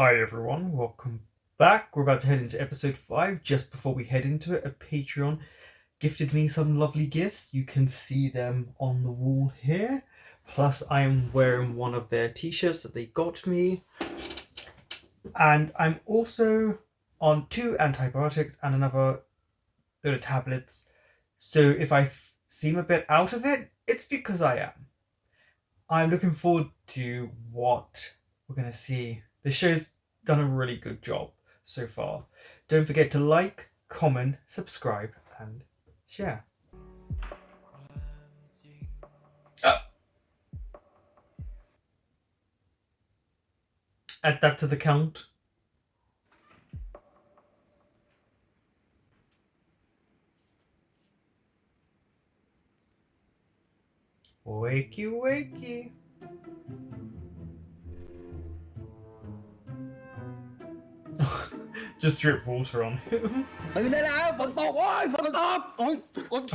Hi everyone, welcome back. We're about to head into episode 5. Just before we head into it, a Patreon gifted me some lovely gifts. You can see them on the wall here. Plus, I am wearing one of their t-shirts that they got me. And I'm also on 2 antibiotics and another load of tablets. So if I seem a bit out of it, it's because I am. I'm looking forward to what we're going to see. The show's done a really good job so far. Don't forget to like, comment, subscribe, and share. Add that to the count. Wakey, wakey. Just drip water on him. ตื่นได้แล้วฝนตกโอ้ยฝนตกโอ้ย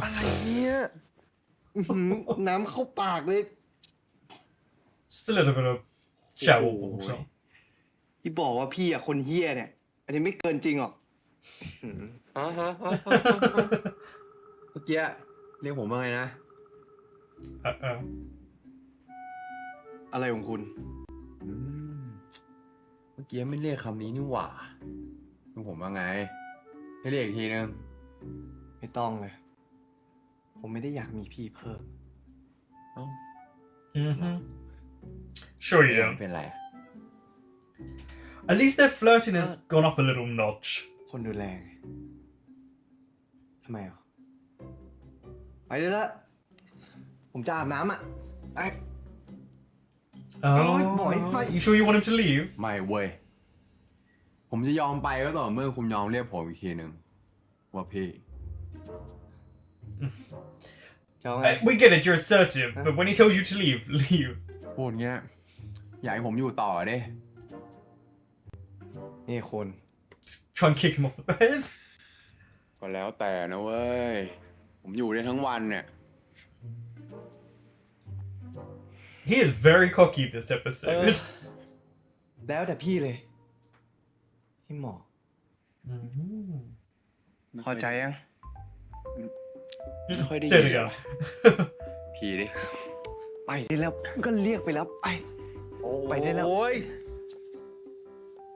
อะไรเนี่ยน้ำเข้าปากเลย Just a little bit of shower water. ที่บอกว่าพี่อะคนเฮี้ยเนี่ยอันนี้ไม่เกินจริงหรอกเมื่อกี้เรียกผมว่าไงนะ อะไรของคุณ เมื่อกี้ไม่เรียกคำนี้นี่หว่าเรียกผมว่าไงให้เรียกอีกทีนึง ไม่ต้องเลยผมไม่ได้อยากมีพี่เพิ่ม Sure you ไม่ don't. เป็นไร At least their flirting has gone up a little notch. คนดูแลไงทำไมอ่ะไปเลยละผมจะอาบน้ำอ่ะไป Oh, you sure you want him to leave? ไม่เว้ยผมจะยอมไปก็ต่อเมื่อคุณยอมเรียกผมอีกทีนึงว่าพี่ We get it, you're assertive, but when he tells you to leave, leave. พูดเงี้ยอยากให้ผมอยู่ต่อเด้ นี่คุณ Try and kick him off the bed. ก็แล้วแต่นะเว้ยผมอยู่ได้ทั้งวันเนี่ย He is very cocky this episode. แล้วแต่พี่เลยพี่หมอพอใจยัง ไม่ค่อยได้ยิ Say น it again. พี่ดิ ไปได้แล้วก็เรียกไปแล้วไปได้แล้ว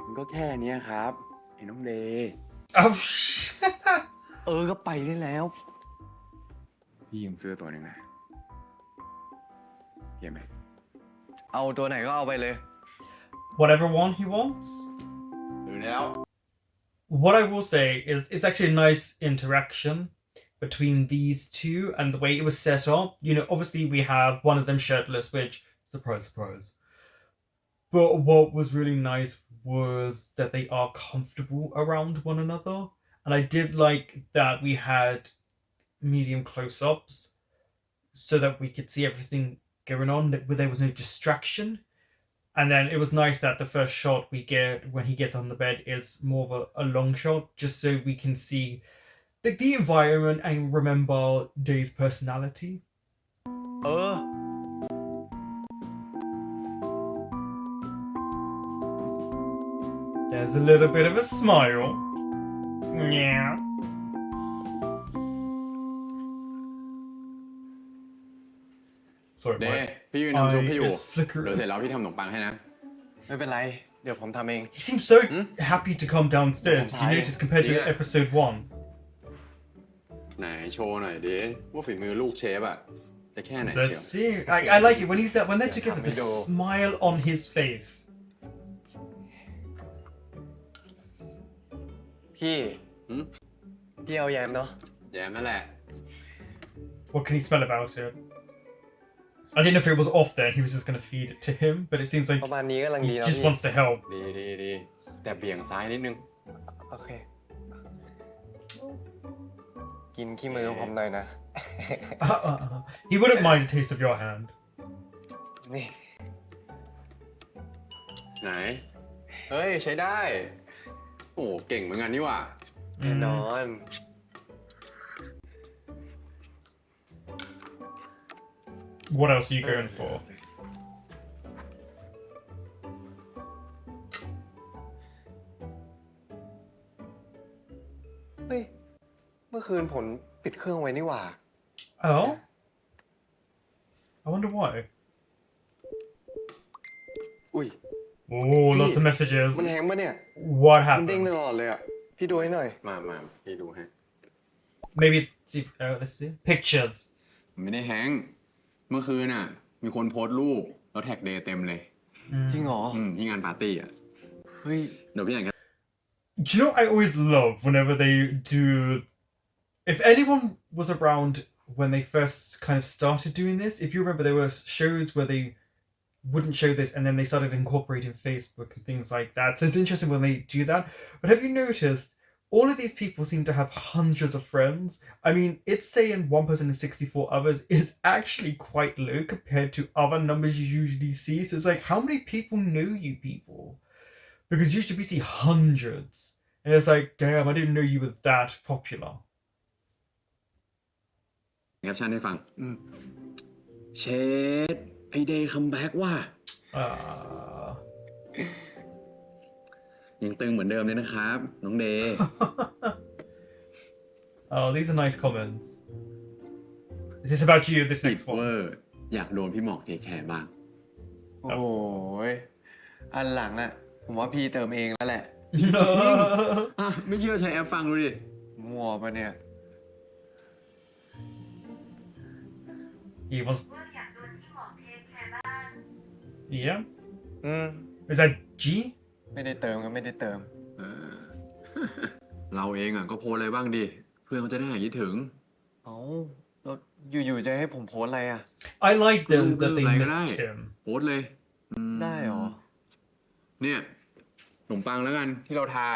มันก็แค่เนี้ยครับไอ้น้องเดย์ Oh, ก็ไปได้แล้ว พี่ยืมเสื้อตัวหนึ่งนะเห็นไหม เอาตัวไหนก็เอาไปเลย whatever one he wants. ตื่นแล้ว What I will say is it's actually a nice interaction between these two and the way it was set up. You know, obviously we have one of them shirtless, which, surprise, surprise. But what was really nice was that they are comfortable around one another. And I did like that we had medium close-ups so that we could see everything going on, that there was no distraction. And then it was nice that the first shot we get when he gets on the bed is more of a long shot, just so we can see the environment and remember Day's personality. There's a little bit of a smile. Yeah. Sorry, เด my ย์พี่ยืนทำซุปให้อยู่ eye is flickering. เดี๋ยวเสร็จแล้วพี่ทำขนมปังให้นะ ไม่เป็นไรเดี๋ยวผมทำเอง He seems so happy to come downstairs. Did you notice compared to Yeah. episode 1? ไหนโชว์หน่อยดิว่าฝีมือลูกเชฟอะจะแค่ไหนเชียว Let's see. I like it when they're together. The smile on his face. พี่เอาแยมเนาะ แย่นั่นแหละ What can he smell about it? I didn't know if it was off there and he was just going to feed it to him, but it seems like ประมาณนี้กำลังดี he แล้ว just พี่ wants to help. ดีแต่เบี่ยงซ้ายนิดนึง โอเคกินขี้มือผมหน่อยนะ He wouldn't mind a taste of your hand. นี่ ไหนเฮ้ยใช้ได้โอ้เก่งเหมือนกันนี่หว่า แน่นอน What else are you going for? คืนผมปิดเครื่องไว้นี่หว่า Oh? I wonder why. อุ้ย Oh, lots of messages. มันแฮงก์ปะเนี่ย What มันเด้ง happened? ตลอดเลยอ่ะ พี่ดูให้หน่อย มาพี่ดูให้ Maybe see. Let's see. Pictures. ไม่ได้แฮงก์เมื่อคืนน่ะ มีคนโพสต์รูปแล้วแท็กเดย์เต็มเลย จริงเหรอ ที่งานปาร์ตี้อ่ะ เฮ้ย เดี๋ยวพี่อ่านกัน Do you know I always love whenever they do. If anyone was around when they first kind of started doing this, if you remember, there were shows where they wouldn't show this and then they started incorporating Facebook and things like that. So it's interesting when they do that. But have you noticed all of these people seem to have hundreds of friends? I mean, it's saying one person and 64 others is actually quite low compared to other numbers you usually see. So it's like, how many people know you people? Because usually we see hundreds. And it's like, damn, I didn't know you were that popular. แคปชั่นให้ฟังเชดไอเดย์คัมแบ็กว่ะ ยังตึงเหมือนเดิมเลยนะครับ น้องเดย์ Oh, these are nice comments. Is this about you, this ติด next เวอ one? ร์อยากโดนพี่หมอกเทคแคร์บ้าง โอ้โหยอันหลังอ่ะ ผมว่าพี่เติมเองแล้วแหละ อ่ะไม่เชื่อใช้แอปฟังดูดิ มั่วปะเนี่ย He wants. Yeah. อืม Is that G? ไม่ได้เติมก็ไม่ได้เติม เออ เราเองอ่ะก็โพสอะไรบ้างดิ เพื่อนเขาจะได้หายคิดถึง เอ้าแล้วอยู่ๆจะให้ผมโพสอะไรอ่ะ I like them that they อะไรก็ได้ missed him. โพสเลย ได้เหรอ เนี่ยขนมปังแล้วกันที่เราทา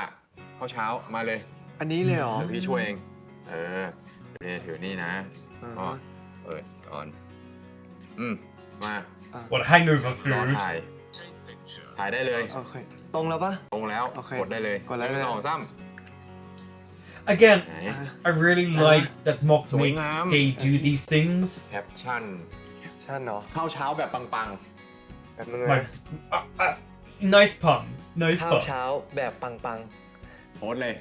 ข้าวเช้ามาเลย อันนี้เลยเหรอ เดี๋ยวพี่ช่วยเอง เนี่ยถือนี่นะ อือ ก็เปิดก่อน มา What a hangover รอ food. ถ่ายได้เลย โอเค ตรงแล้วปะ ตรงแล้ว โอเค กดได้เลย กดแล้ว หนึ่งสองสาม Again, ไหน I really like that Mock สวย makes งาม they do these things. แคปชั่น ชั่นเนาะ ข้าวเช้าแบบปัง แบบนึง Like, นะ nice pun. Nice ข้าว pun. เช้าแบบปัง ๆโพสเลย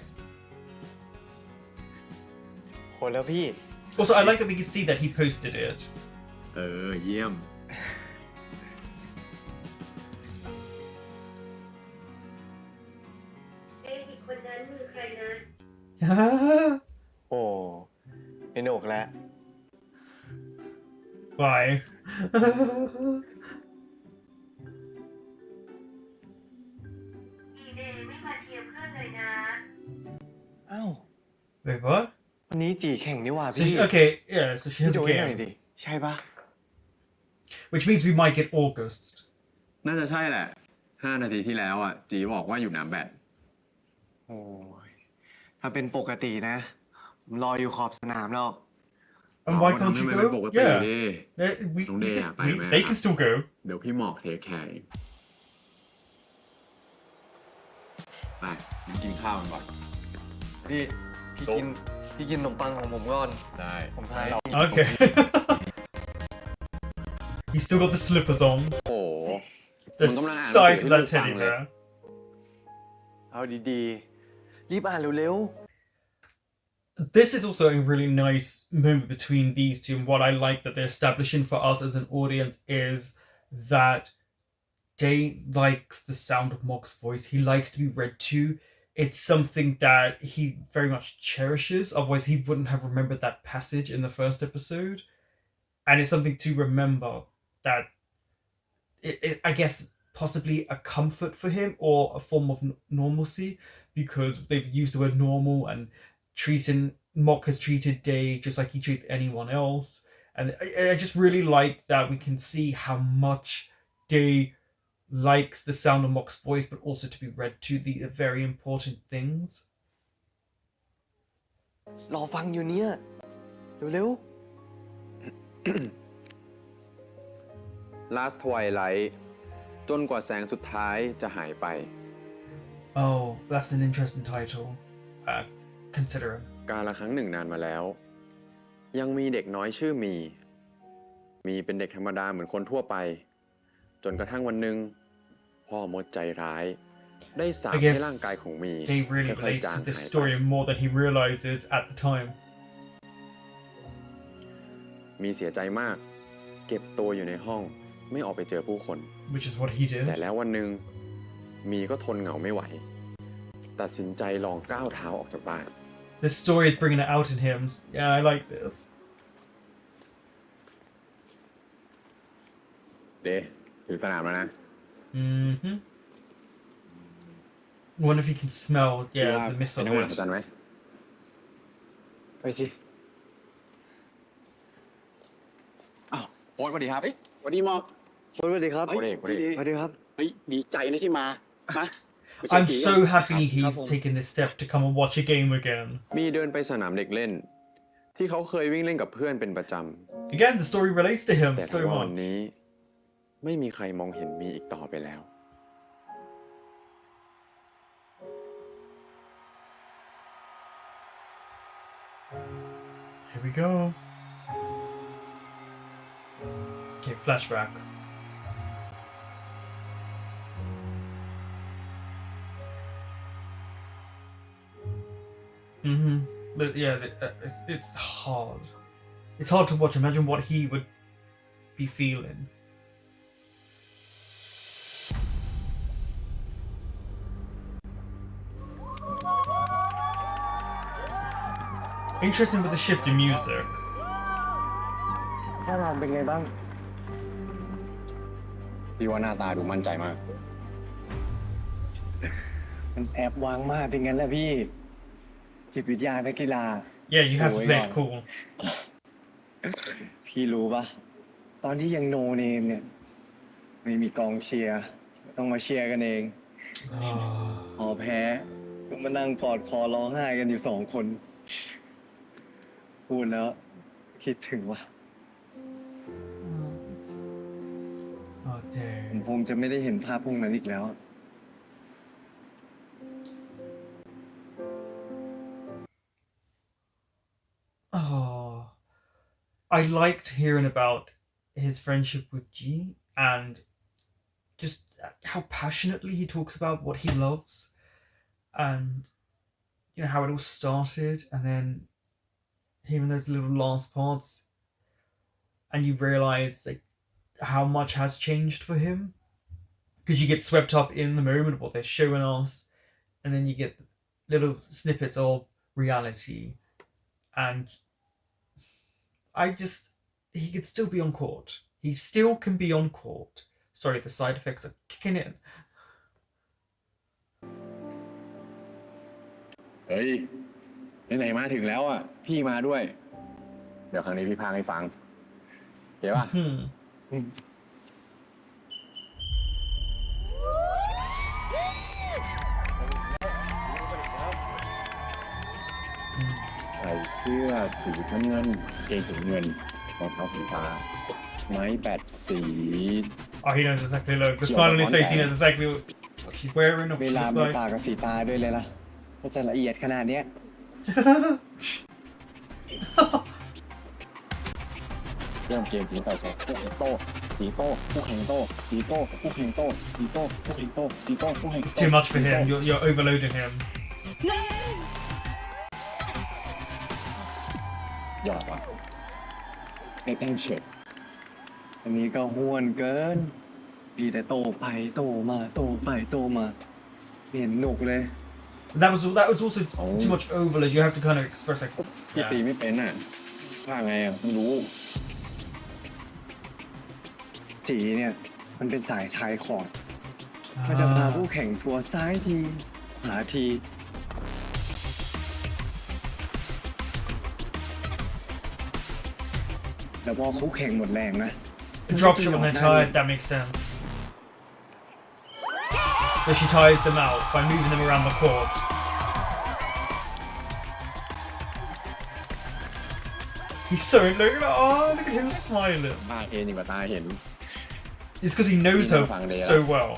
ๆคนแล้วพี่ Also, I like that we can see that he posted it. เยี่ยม อีกคนนั้นมือใครนะ โอ้ไอ้หนกแล้ว Why? อีเดย์ไม่มาเทียบเพื่อนเลยนะ อ้าว Wait, what? วันนี้จีแข่งนี่หว่า So พี่ okay, yeah, so she พี่ has ดู a ให้หน่อย game. ดิ ใช่ปะ Which means we might get August. น่าจะใช่แหละ 5 นาทีที่แล้วอ่ะ จีบอกว่าอยู่น้ำแบต โอ้ยถ้าเป็นปกตินะ ผมรออยู่ขอบสนามแล้ว And why เอา can't ทำให้ you มันเป็นป go? กติ Yeah. ดิ We Day can, อะไปไหม they can still go. เดี๋ยวพี่หมอกเทคแคร์เองไปงั้นกินข้าวกันก่อน พี่กินขนมปังของผมก่อน ได้ ผมทาย Okay. He's still got the slippers on. โอ้โห The มึงกำลังอ่านหนังสือ size ให้ of ลู that กฟัง teddy เลย bear. เอาดีๆ รีบอ่านเร็ว This is also a really nice moment between these two, and what I like that they're establishing for us as an audience is that Day likes the sound of Mock's voice. He likes to be read to. It's something that he very much cherishes, otherwise he wouldn't have remembered that passage in the first episode. And it's something to remember that I guess possibly a comfort for him or a form of normalcy, because they've used the word normal and Mock has treated Day just like he treats anyone else. And I just really like that we can see how much Day likes the sound of Mock's voice, but also to be read to the very important things. ๆ รอฟังอยู่เนี่ย เร็ว Last Twilight จนกว่าแสงสุดท้ายจะหายไป Oh, that's an interesting title. Considering. กาลครั้งหนึ่งนานมาแล้ว ยังมีเด็กน้อยชื่อมีเป็นเด็กธรรมดาเหมือนคนทั่วไป จนกระทั่งวันหนึ่งพ่อมดใจร้าย ได้สาป I guess ให้ร่างกายของมี Jay really ค่อย relates ๆจาง to this หายไป story more than he realizes at the time. มีเสียใจมาก เก็บตัวอยู่ในห้องไม่ออกไปเจอผู้คน which is what he แต่ did. แล้ววันหนึ่งมีก็ทนเหงาไม่ไหว ตัดสินใจลองก้าวเท้าออกจากบ้าน This story is bringing it out in him. Yeah, I like this. เดถึงสนามแล้วนะ Mm-hmm. I wonder if he can smell, คิดว่า the mist เป็น of ห้องหลัง it. จันไหม ไปสิ อ้าวโอ๊ตสวัสดีครับ เฮ้ยสวัสดีหมอก สวัสดีครับ โอ๊ตเอกโอ๊ตเอก สวัสดีครับ เฮ้ยดีใจนะที่มานะไม่ใช่ I'm ผี so happy he's Come on. taken this step to come and watch a game again. มีเดินไปสนามเด็กเล่น ที่เขาเคยวิ่งเล่นกับเพื่อนเป็นประจ Again, the story relates to him ำ แต่ so ถ้าว่าวัน much. นี้ ไม่มีใครมองเห็นมีอีกต่อไปแล้ว Here we go. Okay, flashback. Mm-hmm. But yeah, it's hard. It's hard to watch. Imagine what he would be feeling. Interesting with the shift in music. ท่าทางเป็นไงบ้าง พี่ว่าหน้าตาดูมั่นใจมาก มันแอบวางมากเป็นงั้นแหละพี่ จิตวิทยานักกีฬา Yeah, you have to Oh, play yeah. it cool. พี่รู้ปะตอนที่ยังโนเนมเนี่ย ไม่มีกองเชียร์ ต้องมาเชียร์กันเอง พอแพ้ก็มานั่งกอดคอร้องไห้กันอยู่2 คน พูดแล้ว คิดถึงว่ะ Oh ผม damn. คงจะไม่ได้เห็นภาพพวกนั้นอีกแล้ว Oh, I liked hearing about his friendship with G and just how passionately he talks about what he loves and how it all started, and then hearing those little last parts and you realize like how much has changed for him because you get swept up in the moment of what they're showing us, and then you get little snippets of reality, and he could still be on court. He still can be on court. Sorry, the side effects are kicking in. เฮ้ยไหนๆมาถึงแล้วอ่ะ พี่มาด้วย เดี๋ยวครั้งนี้พี่พากให้ฟังเดี๋ยวป่ะ ใส่เสื้อสีน้ำเงินเกงสีเงินรองเท้าสีฟ้า ไม้แบตสี Oh, he knows exactly. Look, the smile on his face. He knows exactly what she's wearing or เว what she ลา looks มี like. ปากกับสีตาด้วยเลยล่ะก็จะละเอียดขนาดเนี้ย เริ่มเกมทีมต่อสองคู่แข่งโต้จีโต้คู่แข่งโต้จีโต้คู่แข่งโต้จีโต้คู่แข่งโต้จีโต้คู่แข่ง It's โต้ too much for him. You're overloading him. ยอดว่ะ เอ็กแองเชดอันนี้ก็ห้วนเกินมีแต่โตไปโตมาโตไปโตมาไม่เห็นหนุกเลย That was also too much overload. You have to kind of express like พี่ตีไม่เป็นอ่ะพาไงอ่ะไม่รู้ จีเนี่ย มันเป็นสายท้ายคอร์ดมันจะพาผู้แข่งทัวร์ซ้ายที ขวาที แล้วพอคู่แข่งหมดแรงนะ a drop shot when they're tired. That makes sense. So she tires them out by moving them around the court. He's so look at him smiling. ตาเห็นยิ่งกว่าตาเห็น It's because he knows her so well.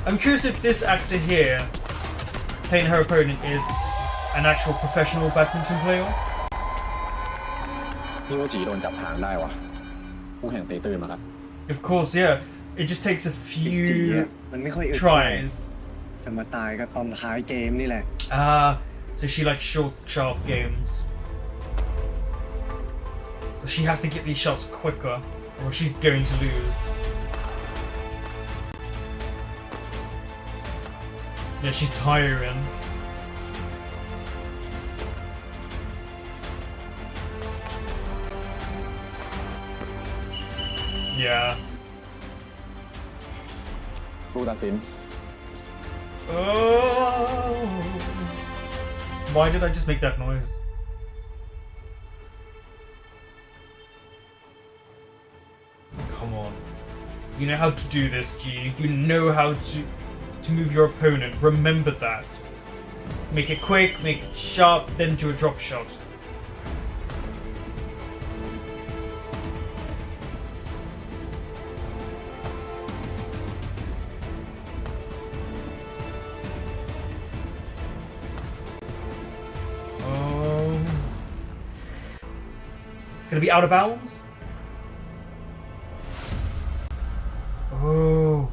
I'm curious if this actor here, playing her opponent, is an actual professional badminton player. พี่ว่าจีโดนจับทางได้ว่ะคู่แข่งเตะตื่นมาครับ Of course, yeah. It just takes a จี few อะมันไม่ค่อยอึด tries. จะมาตายก็ตอนท้ายเกมนี่แหละ So she likes short, sharp games. So she has to get these shots quicker, or she's going to lose. Yeah, she's tiring. Yeah. ผู้ตัดสิน Oh. Why did I just make that noise? Come on. You know how to do this, G. You know how to move your opponent. Remember that. Make it quick, make it sharp, then do a drop shot. Gonna be out of bounds. Oh.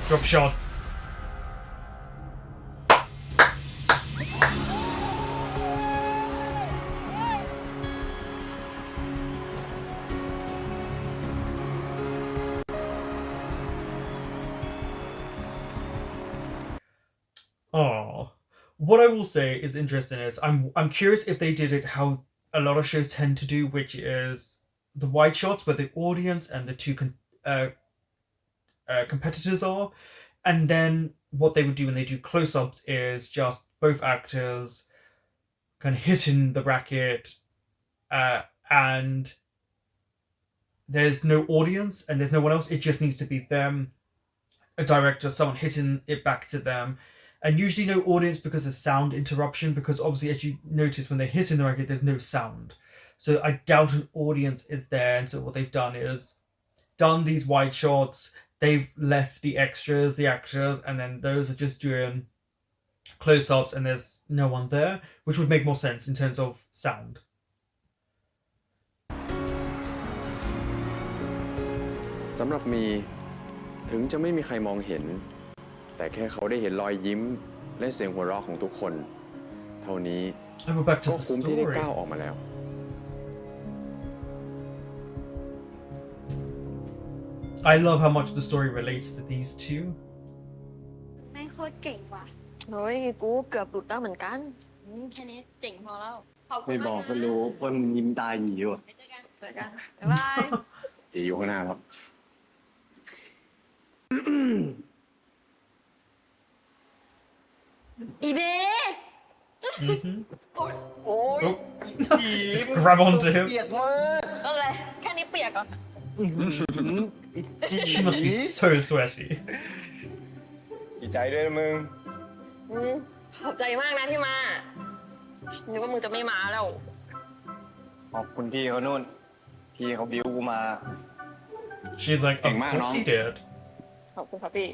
Drop shot. Oh. What I will say is interesting is I'm curious if they did it how a lot of shows tend to do, which is the wide shots where the audience and the two competitors are, and then what they would do when they do close-ups is just both actors kind of hitting the racket, and there's no audience and there's no one else. It just needs to be them, a director, someone hitting it back to them. And usually no audience because of sound interruption, because obviously, as you notice, when they're hitting the racket, there's no sound. So I doubt an audience is there. And so what they've done is done these wide shots. They've left the extras, the actors, and then those are just doing close-ups and there's no one there, which would make more sense in terms of sound. สำหรับมีถึงจะไม่มีใครมองเห็นแต่แค่เขาได้เห็นรอยยิ้มและเสียงหัวเราะของทุกคนเท่านี้ And we're back to ก็ the คุ้มที่ได้ story. ก้าวออกมาแล้ว I love how much the story relates to these two. ไม่โคตรเก่งว่ะ เฮ้ยกูเกือบหลุดแล้วเหมือนกัน แค่นี้เจ๋งพอแล้ว ขอบคุ ไม่ ณ บ มา อก ก ก็รู้ว่ามึงยิ้มตาหยีอยู่อะ ไปเจอกัน เจอกันบ๊ายบาย จีอยู่ข้างหน้าครับ อีเด Mm-hmm. โอ้ย Grab onto him. เปียกมาก ก็เลยแค่นี้เปียกเหรอ She must be so sweaty. ดีใจด้วยนะมึง ขอบใจมากนะที่มานึกว่ามึงจะไม่มาแล้ว ขอบคุณพี่เขานู่น พี่เขาบิ้วกูมา She's like, of King man, course no? he did. ขอบคุณครับพี่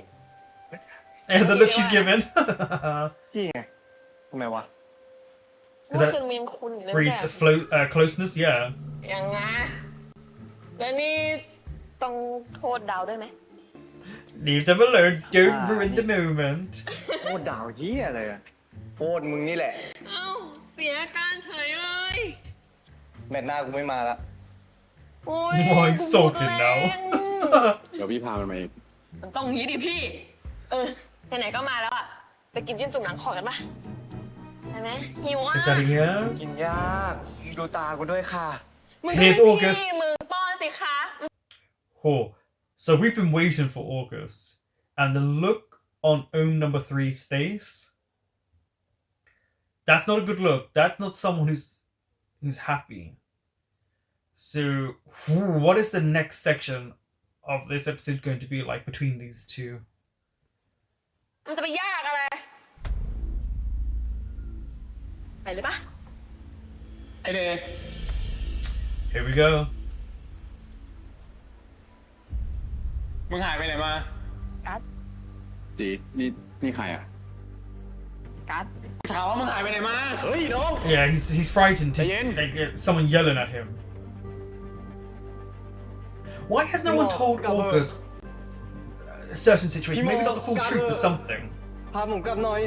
And the look she's given พี่ไงทำไมวะ เมื่อคืนมึงยังคุณอยู่เลย breeds แจ๊ closeness. Yeah. ยังไงแล้วนี่ต้องโทษดาวด้วยไหม Leave them alone. Don't ruin the moment. โคตรด่าวเฮียอะไรอะโคตรมึงนี่แหละ เอ้าเสียการเฉยเลย แมตช์หน้ากูไม่มาละ โอ้ย Why you sulking แร now? ง เดี๋ยวพี่พามันมาเอง มันต้องงี้ดิพี่ ไหนๆก็มาแล้วอ่ะ ไปกินจิ้มจุ่มหนังขอกันปะได้ไหมหิวอ่ะ Is that a กิน yes? ยากมึงดูตากูด้วยค่ะ มึงก็ Here's เป็น August. พี่มึงป้อนสิคะ Oh, so we've been waiting for August, and the look on Ohm number 3's face. That's not a good look. That's not someone who's happy. So, what is the next section of this episode going to be like between these two? มันจะไปยากอะไร ไปเลยปะ ไอเดย์ Here we go. มึงหายไปไหนมา กัด จีนี่ใครอ่ะ กัด กูถามว่ามึงหายไปไหนมา เฮ้ยน้อง Yeah, he's frightened. Ian. Like someone yelling at him. Why has no one No, told come on. August a certain situation, maybe not the full truth, but something. พาผมกลับหน่อย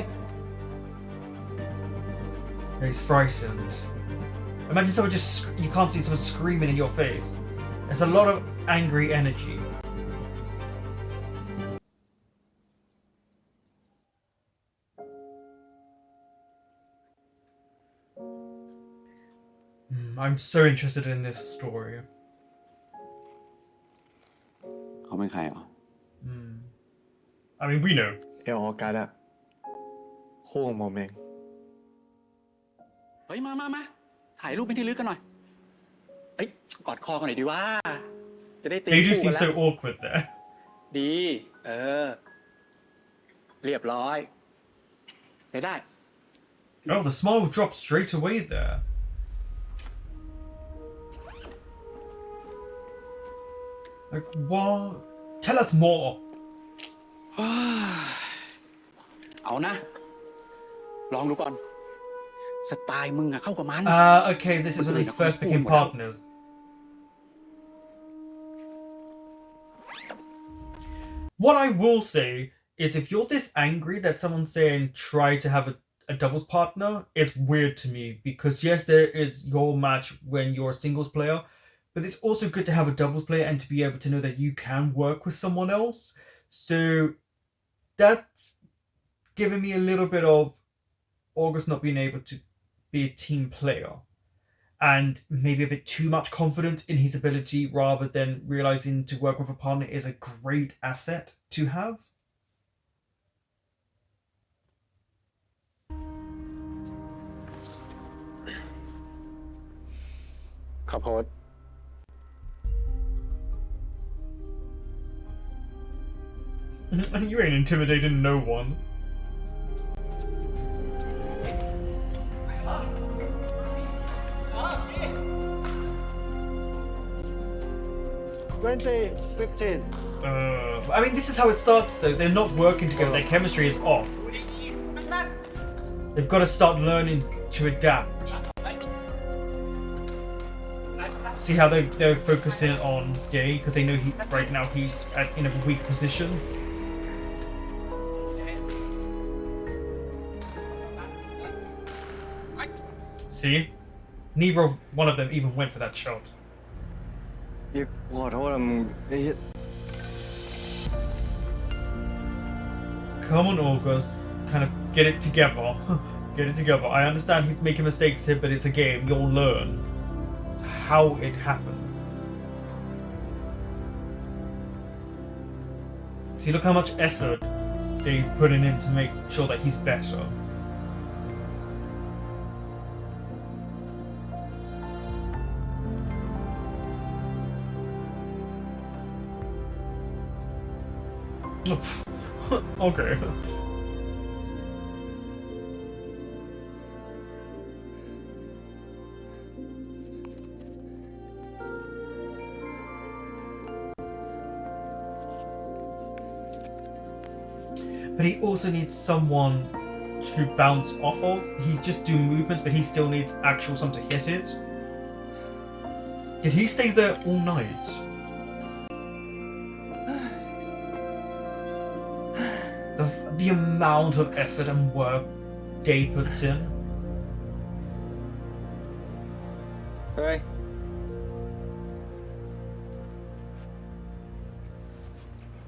He's frightened. Imagine someone you can't see someone screaming in your face. There's a lot of angry energy. I'm so interested in this story. เขาเป็นใครเหรอ I mean, we know. เอลออกัสอะคู่ของผมเอง เฮ้ยมาถ่ายรูปเป็นที่ลึกกันหน่อยเอ้ยกอดคอกันหน่อยดีว่าจะได้ตี They do คู่กั seem นแล้ so ว awkward there. ดีเรียบร้อยใช้ได้ Oh, the smile dropped straight away there. Like, what? Tell us more. เอานะ ลองดูก่อน สไตล์มึงอะเข้ากับมัน Okay, this is when they first became partners. What I will say is if you're this angry that someone's saying try to have a doubles partner, it's weird to me because yes, there is your match when you're a singles player, but it's also good to have a doubles player and to be able to know that you can work with someone else. So that's given me a little bit of August not being able to be a team player and maybe a bit too much confidence in his ability rather than realizing to work with a partner is a great asset to have. ข้าวโพด You ain't intimidating no one. I mean, this is how it starts though. They're not working together. Their chemistry is off. They've got to start learning to adapt. See how they're focusing on Gay because they know right now he's in a weak position. See? Neither of one of them even went for that shot. ขอโทษนะมึงไอ้เหี้ย Come on, August. Kind of get it together. Get it together. I understand he's making mistakes here, but it's a game. You'll learn how it happens. See, look how much effort that he's putting in to make sure that he's better. Okay. But he also needs someone to bounce off of. He just do movements, but he still needs actual someone to hit it. Did he stay there all night? The amount of effort and work Day puts in. เฮ้ย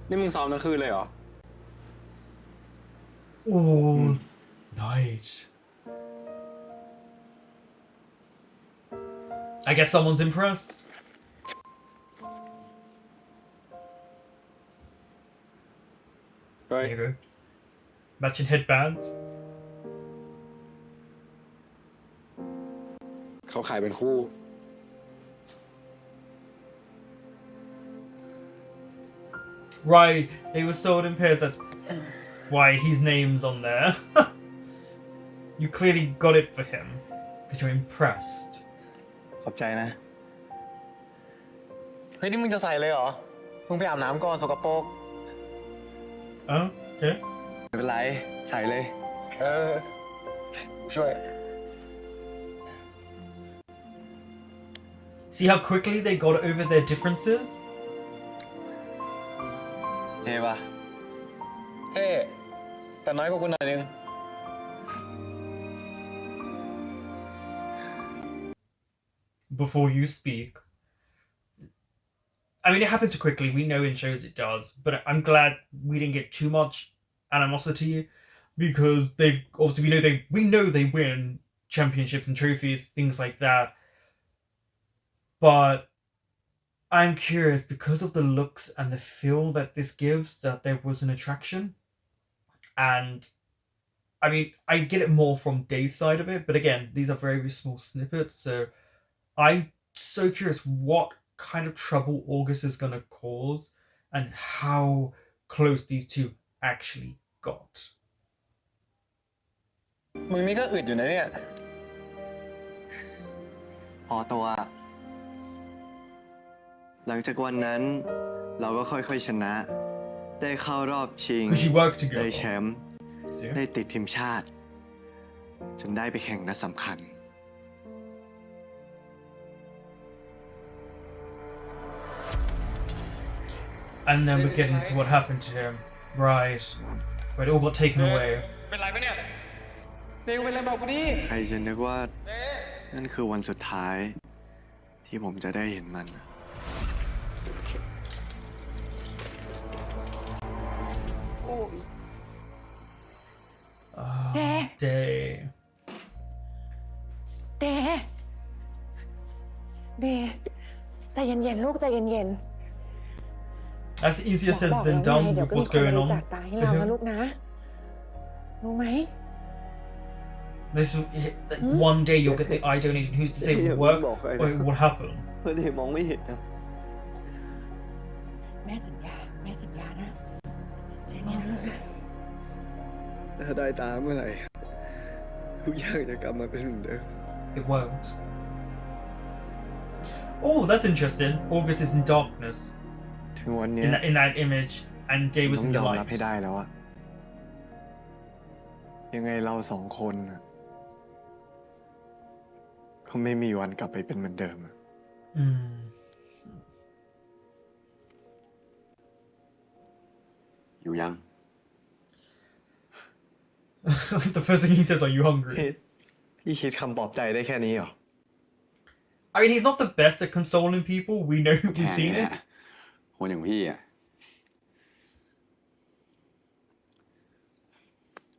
นี่มึงซ้อมทั้งคืนเลยเหรอ All night. I guess someone's impressed. There you go. Matching headbands. เขาขายเป็นคู่ Right, they were sold in pairs. That's why his name's on there. You clearly got it for him because you're impressed. ขอบใจนะ เฮ้ย นี่มึงจะใส่เลยเหรอ มึงไปอาบน้ำก่อนสกปรก Oh, okay. ไม่เป็นไร ใส่เลย ช่วย See how quickly they got over their differences? เท่ปะ เท่แต่น้อยกว่ากูหน่อยนึง Before you speak. I mean, it happens quickly. We know in shows it does, but I'm glad we didn't get too much animosity because they've obviously we know they win championships and trophies, things like that. But I'm curious because of the looks and the feel that this gives that there was an attraction. And I mean, I get it more from Day's side of it, but again, these are very, very small snippets, so I'm so curious what kind of trouble August is going to cause and how close these two actually got. มึงนี่ก็อึดอยู่นะเนี่ย พอตัว หลังจากวันนั้น เราก็ค่อยๆชนะ ได้เข้ารอบชิง Because you work ได้ together. แชมป์ See? ได้ติดทีมชาติ จนได้ไปแข่งนัดสำคัญ And then we're getting to what happened to him. Right. Where it all got taken away. เป็นไรปะเนี่ยเด็กเป็นไรบอกกูดิ ใครจะนึกว่า นั่นคือวันสุดท้าย ที่ผมจะได้เห็นมัน Oh, Dad. Day. เดใจเย็นๆลูกใจเย็น That's ๆ easier บอก said แล้ว than ไง done เดี๋ยว with ก็มี what's คน going บริ on จาคตาให้ for เรานะ him. ลูกนะ รู้ไหม This one day you'll get the eye donation. Who's to say it will work or it will happen? เพื่อนที่มองไม่เห็นนะ แม่สัญญานะใจเย็นนะลูกนะ ถ้าได้ตาเมื่อไหร่ ทุกอย่างจะกลับมาเป็นเหมือนเดิม It won't. Oh, that's interesting. August is in darkness ถึงวันเนี้ย in that image, and Day was ต้อ in งย the อมรับให้ light. ได้แล้วอะยังไงเราสองคนน่ะก็ไม่มีวันกลับไปเป็นเหมือนเดิมอะ อยู่ยัง The first thing he says, "Are you hungry?" พี่คิดคำปลอบใจได้แค่นี้เหรอ I mean, he's not the best at consoling people. We know แค่ we've seen เนี้ it. ยคนอย่างพี่อ่ะ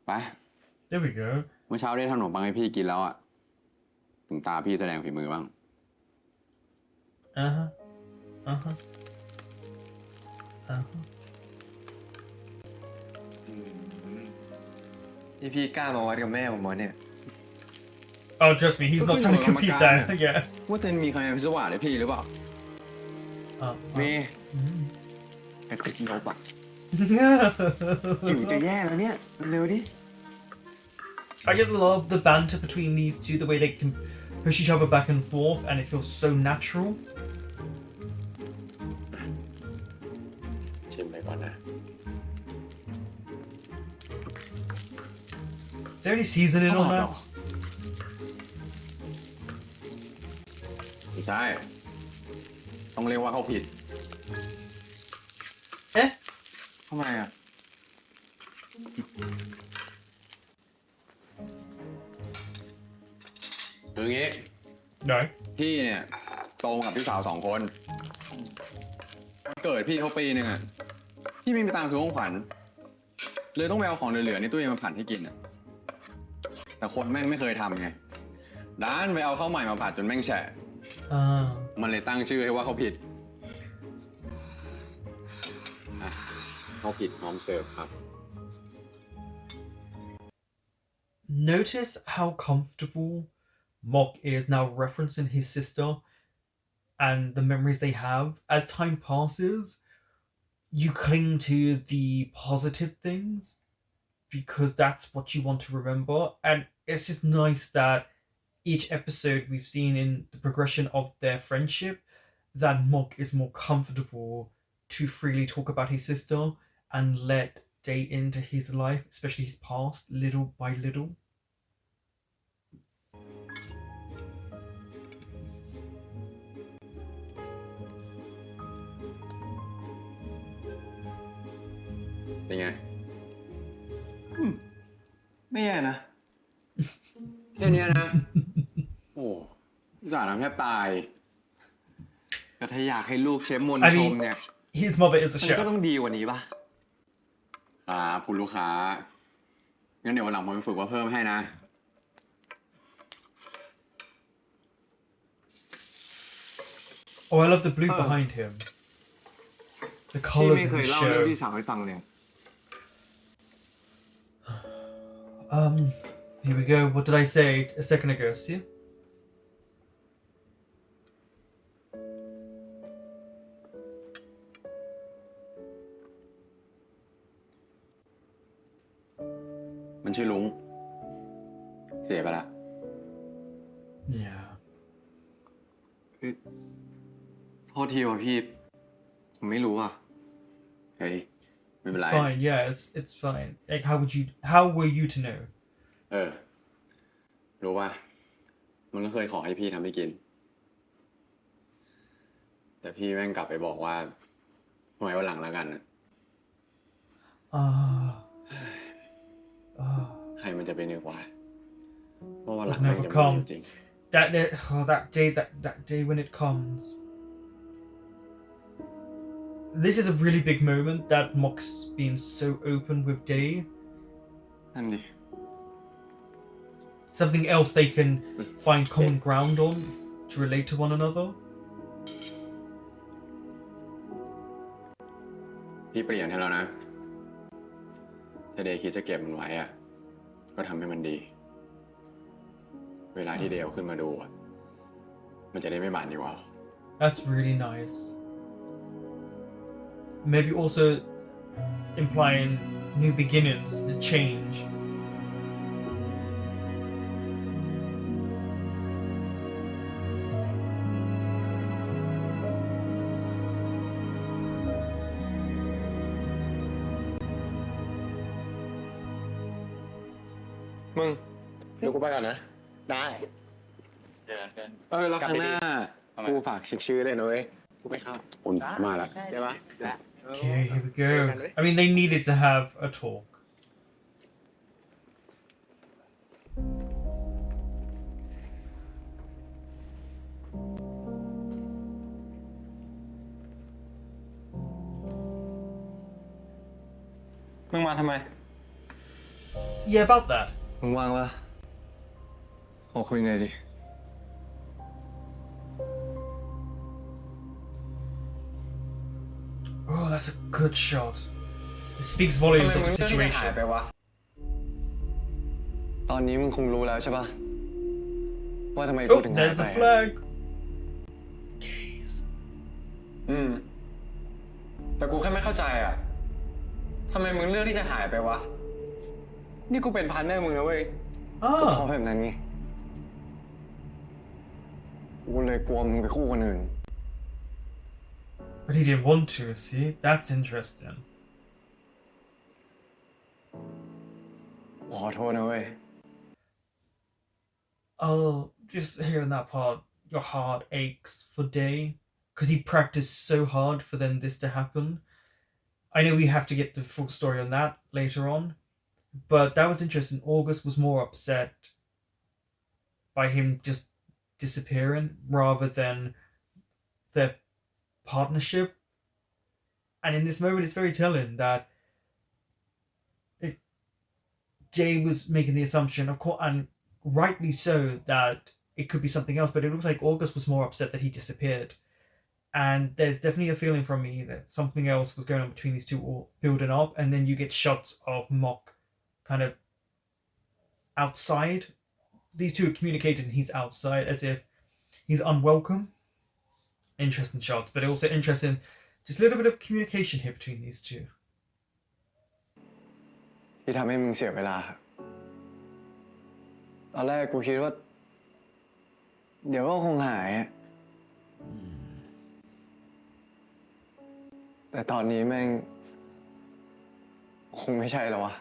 ไป There we go. เมื่อเช้าได้ทำขนมปังให้พี่กินแล้วอ่ะ ถึงตาพี่แสดงฝีมือบ้าง Uh huh. Uh huh. Uh huh. นี่พี่กล้ามาวัดกับแม่ผมเหรอเนี่ย Oh, trust me, he's not trying to compete there. Yeah. ว่าจะมีใครพิศวาสให้พี่หรือเปล่า เมย์ ไอ้ติ๊กเราปัก อยู่จะแย่แล้วเนี่ย เร็วดิ I just love the banter between these two, the way they can push each other back and forth, and it feels so natural. ชิมไปก่อนนะ Is there any seasoning on that? ไม่ใช่ ต้องเรียกว่าเขาผิด Eh? ทำไมอ่ะ คืองี้ No. พี่เนี่ยโตกับพี่สาว2 คนเกิดพี่เขาปีหนึ่งอ่ะ พี่ไม่มีตังค์ซื้อของขวัญเลยต้องไปเอาของเหลือๆในตู้เย็นมาผัดให้กินอ่ะ แต่คนแม่งไม่เคยทำไงด้านไปเอาข้าวใหม่มาผัดจนแม่งแฉะ มันเลยตั้งชื่อให้ว่าเขาผิดอ่ะเขาผิดพร้อมเสิร์ฟครับ Notice how comfortable Mock is now referencing his sister and the memories they have. As time passes, you cling to the positive things because that's what you want to remember. And it's just nice that each episode we've seen in the progression of their friendship that Mock is more comfortable to freely talk about his sister and let Day into his life, especially his past, little by little. เป็นไง ไม่แย่นะ แค่เนี้ยนะ โอ้จ่าห์ทำแทบตาย ก็ถ้าอยากให้ลูกเชฟมน I ชม mean, เนี่ย his mother is a มัน chef. ก็ต้องดีกว่านี้ป่ะ ครับคุณลูกค้า งั้นเดี๋ยววันหลังผมไปฝึกว่าเพิ่มให้นะ Oh, I love the blue behind him. The พี่ colors ไม่ of เค the ยเล่าเรื่อง show. พี่สาวให้ฟังเลย Here we go. What did I say a second ago? See? มันชื่อลุง เสียไปละ Yeah. โทษทีว่ะพี่ ผมไม่รู้อ่ะ เฮ้ย ไม่เป็น It's ไร fine. Yeah, it's fine. Like, how were you to know? เออ รู้ว่า มันก็เคยขอให้พี่ทำให้กิน แต่พี่แม่งกลับไปบอกว่าไว้วันหลังแล้วกันนะ Ah. ใครมันจะไปนึกว่าวันหลัง Would แม่ง never จะไม่มี come. จริง That day when it comes. This is a really big moment that Mock's been so open with Day. นั่นดิ Something else they can find common ground on to relate to one another. พี่เปลี่ยนให้แล้วนะ ถ้าเดย์คิดจะเก็บมันไว้อะก็ทำให้มันดี เวลาที่เดย์เอาขึ้นมาดูอะมันจะได้ไม่บานดีกว่า That's really nice. Maybe also implying new beginnings, the change. Mừng, đưa cô bácก่อนนะ ได้ แล้วครั้งหน้า กูฝากเช็คชื่อเลยนะเว้ย กูไปเข้า อุ่นมาละ ใช่ปะ Okay, here we go. I mean, they needed to have a talk. มึงมาทำไม Yeah, about that. มึงว่างปะขอคุยหน่อยดิ Oh, that's a good shot. It speaks volumes of the หาย situation. ไปวะ ตอนนี้มึงคงรู้แล้วใช่ปะว่าทำไมกู Oh, ถึงหาย there's ไป the flag. Gaze. แต่กูแค่ไม่เข้าใจอ่ะ ทำไมมึงเลือกที่จะหายไปวะ นี่กูเป็นพาร์ทเนอร์มึงนะเว้ย เพราะ Ah, แบบนั้นไง กูเลยกลัวมึงไปคู่คนอื่น but he didn't want to, see? That's interesting. ขอโทษนะเว้ย Oh, just hearing that part, your heart aches for Day. Because he practiced so hard for then this to happen. I know we have to get the full story on that later on. But that was interesting. August was more upset by him just disappearing rather than their partnership. And in this moment, it's very telling that Jay was making the assumption, of course, and rightly so, that it could be something else. But it looks like August was more upset that he disappeared. And there's definitely a feeling from me that something else was going on between these two all building up. And then you get shots of Mock kind of outside. These two are communicating, he's outside as if he's unwelcome. Interesting shots, but also interesting, just a little bit of communication here between these two. ที่ทำให้มึงเสียเวลา ตอนแรกกูคิดว่า เดี๋ยวก็คงหายอะแต่ตอนนี้แม่ง คงไม่ใช่แล้ววะ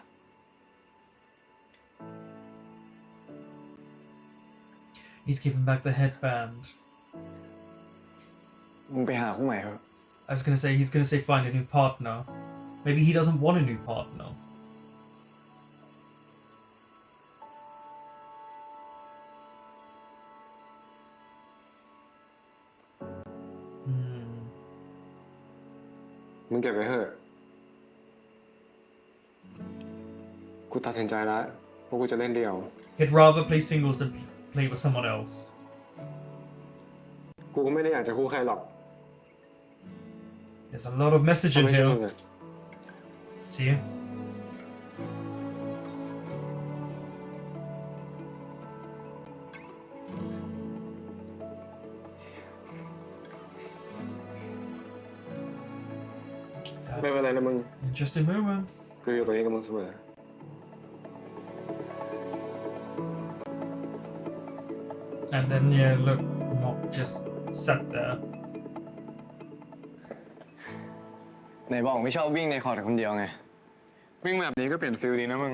He's giving back the headband. มึงไปหาคู่ใหม่เถอะ I was gonna say, he's gonna say find a new partner. Maybe he doesn't want a new partner. มึงเก็บไว้เถอะกูตัดสินใจแล้วว่ากูจะเล่นเดี่ยว He'd rather play singles than play with someone else. กูก็ไม่ได้อยากจะคู่ใครหรอก There's a lot of message ถ้า in ไม่ใช่มึง here. อะ See? That's ไม่เป็นไรนะมึง interesting moment. กูอยู่ตรงนี้กับมึงเสมอ And then yeah, look, Mock just sat there. ไหนบอกไม่ชอบวิ่งในคอร์ดคนเดียวไง วิ่งแบบนี้ก็เปลี่ยนฟิลดีนะมึง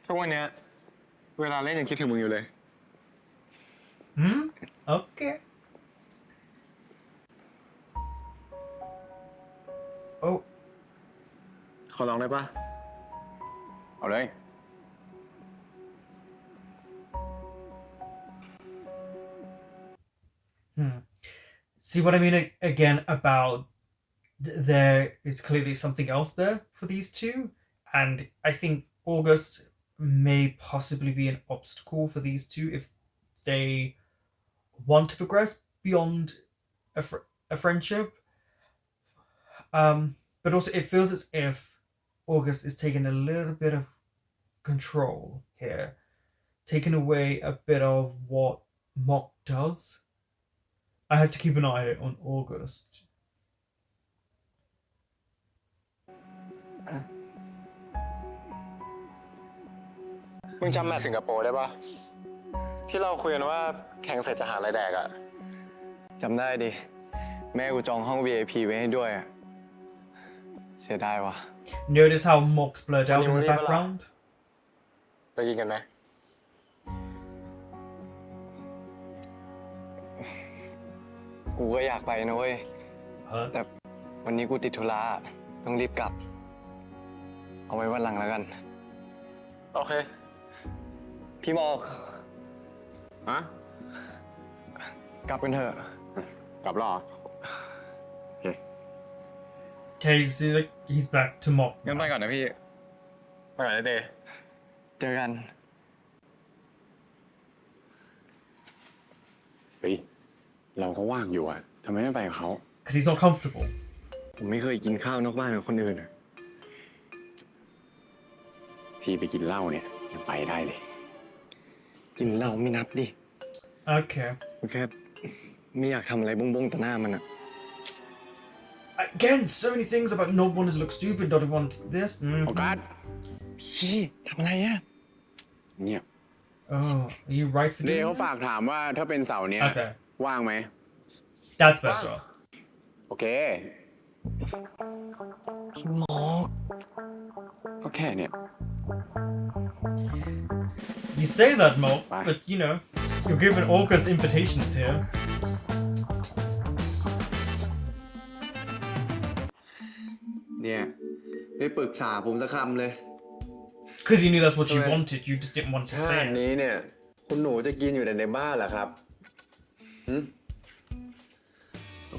ทุกวันเนี้ยเวลาเล่นยังคิดถึงมึงอยู่เลย Hmm? Okay. Oh, ขอลองได้ปะ เอาเลย see what I mean again about there is clearly something else there for these two, and I think August may possibly be an obstacle for these two if they want to progress beyond a friendship. But also it feels as if August is taking a little bit of control here, taking away a bit of what Mock does. I have to keep an eye on August. มึงจำแมตช์สิงคโปร์ได้ปะที่เราคุยกันว่าแข่งเสร็จจะหาอะไรแดกอะ จำได้ดิ แม่กูจองห้อง VIP ไว้ให้ด้วยอะเสียดายว่ะ Notice how Mock's blurred out in the background? ไปกินกันไหม กูก็อยากไปนะเว้ย Huh? แต่วันนี้กูติดธุระต้องรีบกลับ เอาไว้วันหลังแล้วกัน โอเค พี่หมอก ฮะ กลับกันเถอะ กลับแล้วเหรอ Okay, so like, he's back to Mock. งั้นไปก่อนนะพี่ ไปก่อนนะเดย์ เจอกัน เฮ้ย เราก็ว่างอยู่อะทำไมไม่ไปกับเขา Because he's not comfortable. ผมไม่เคยกินข้าวนอกบ้านกับคนอื่นอะ ที่ไปกินเหล้าเนี่ยยังไปได้เลย กินเหล้าไม่นับดิ Okay. ผมแค่ไม่อยากทำอะไรบงๆต่อหน้ามันอะ Again, so many things about not wanting to look stupid, not want this. โอกาส พี่ทำอะไรอะ เงียบ Oh, are you right for เด doing ย์เขา this? ฝากถามว่าถ้าเป็นเสาร์เนี้ย Okay, ว่างไหม that's better. โอเค พี่หมอก ก็แค่เนี่ย You say that, Mock, Bye. but you know, you're giving August invitations here. เนี่ยไม่ปรึกษาผมสักคำเลย Because you knew that's what you wanted, you just didn't want to ชา say ติ it. นี้เนี่ย คุณหนูจะกินอยู่แต่ในบ้านเหรอครับ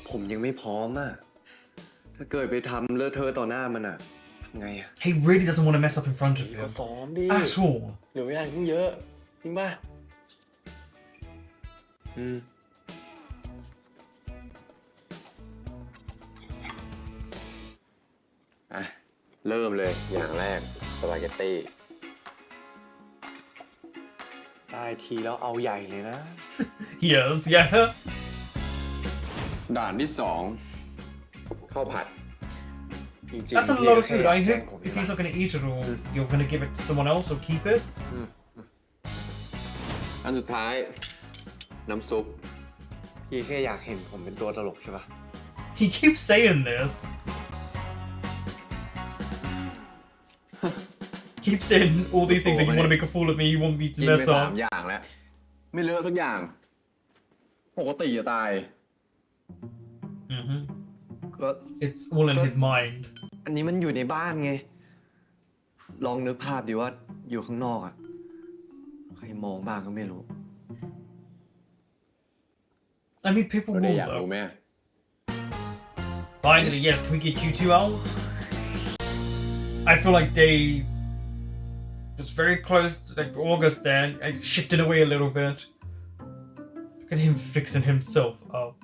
ผมยังไม่พร้อมอะถ้าเกิดไปทำเลอะเทอะต่อหน้ามันอะทำไงอะ He really doesn't want to mess up in front of ก็ him ซ้อมดิ at all. เหลือเวลาตั้งเยอะจริงป่ะ อ่ะ เริ่มเลยอย่างแรกสปาเกตตี้ ได้ทีแล้วเอาใหญ่เลยนะ Yes, yeah. ด่านที่สองข้าวผัด จริงๆ That's a พี่ lot of แค่ food. อยาก I แกล้ง hope ผม if นะ he's not going to eat it all, you're going to give it to someone else or keep it. อันสุดท้าย น้ำซุป พี่แค่อยากเห็นผมเป็นตัวตลกใช่ปะ He keeps saying this. Keep saying all these things that you want to make a fool of me, you want me กิ to นไป mess สาม up. อย่างแล้ว ไม่เลอะสักอย่าง ปกติจะตาย Hmm. ก็ It's all in his mind. อันนี้มันอยู่ในบ้านไง ลองนึกภาพดิว่าอยู่ข้างนอกอะใครมองบ้างก็ไม่รู้ I mean, people เราได้ will อยากรู้ though. ไหม Finally, yes, can we get you two out? I feel like Dave was very close to like August then, and shifted away a little bit. Look at him fixing himself up.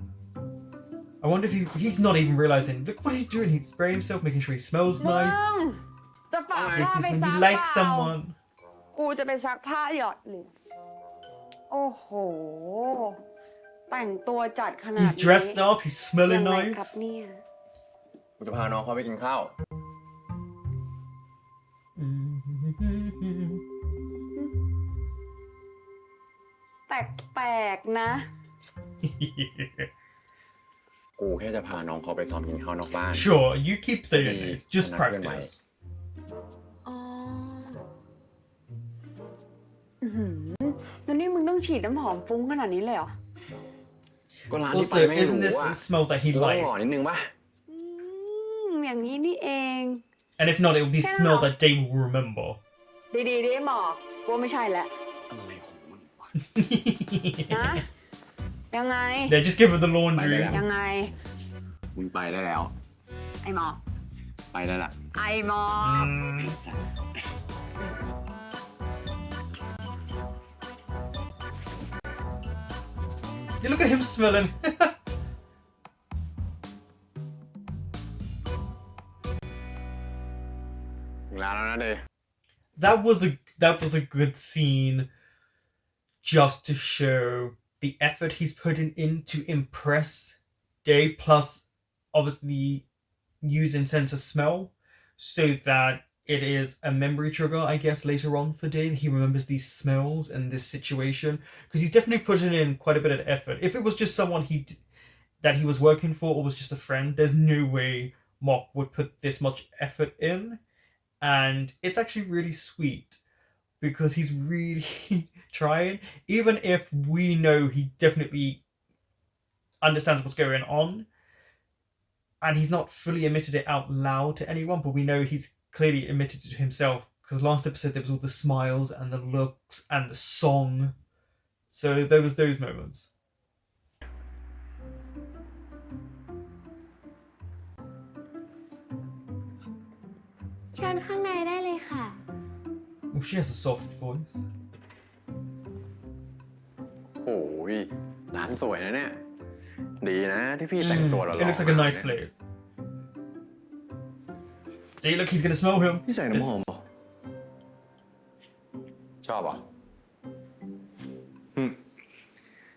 I wonder if he's not even realizing. Look what he's doing. He's spraying himself, making sure he smells มึ nice. งจะฝาก This ผ้า is ไป when ซั you ก like เปล่า someone. กูจะไปซักผ้าหยอดเหลือโอ้โห แต่งตัวจัดขนาด He's นี้ dressed up. He's ยั smelling งไงครับ nice. เนี่ย กูจะพาน้องเขาไปกินข้าว แปลกๆนะ กูแค่จะพาน้องเขาไปซ้อมกินข้าวนอกบ้าน Sure, you keep saying this. Just practice. อ๋อแล้วนี่มึงต้องฉีดน้ำหอมฟุ้งขนาดนี้เลยเหรอ ก็ร้านที่ไป Also, ไม่ isn't รู้ this อะ the smell that he ต้องหล่อนิดนึง likes? ป่ะ อย่างนี้นี่เอง And if not, it will be smell that Dave will remember. ดีๆดิหมอกกลัวไม่ใช่แล้ว อะไรของมึงวะ นะ ยังไง Yeah, just give her the laundry. ยังไง มึงไปได้แล้ว ไอหมอก ไปได้ละ ไอหมอก Yeah, look at him smelling. ถึงร้านแล้วนะเดย์ that was a good scene just to show the effort he's putting in to impress Dave, plus obviously using sense of smell so that it is a memory trigger, I guess, later on for Dave. He remembers these smells and this situation because he's definitely putting in quite a bit of effort. If it was just someone that he was working for or was just a friend, there's no way Mock would put this much effort in. And it's actually really sweet because he's really trying, even if we know he definitely understands what's going on and he's not fully admitted it out loud to anyone, but we know he's clearly admitted it to himself because last episode there was all the smiles and the looks and the song. So there was those moments. เชิญข้างในได้เลยค่ะ Oh, she has a soft voice. โอ้ยร้านสวยนะเนี่ย ดีนะที่พี่แต่งตัวหล่อ It looks like a nice place. See, look, he's gonna smell him. พี่ใส่น้ำหอมเหรอ ชอบอ่ะ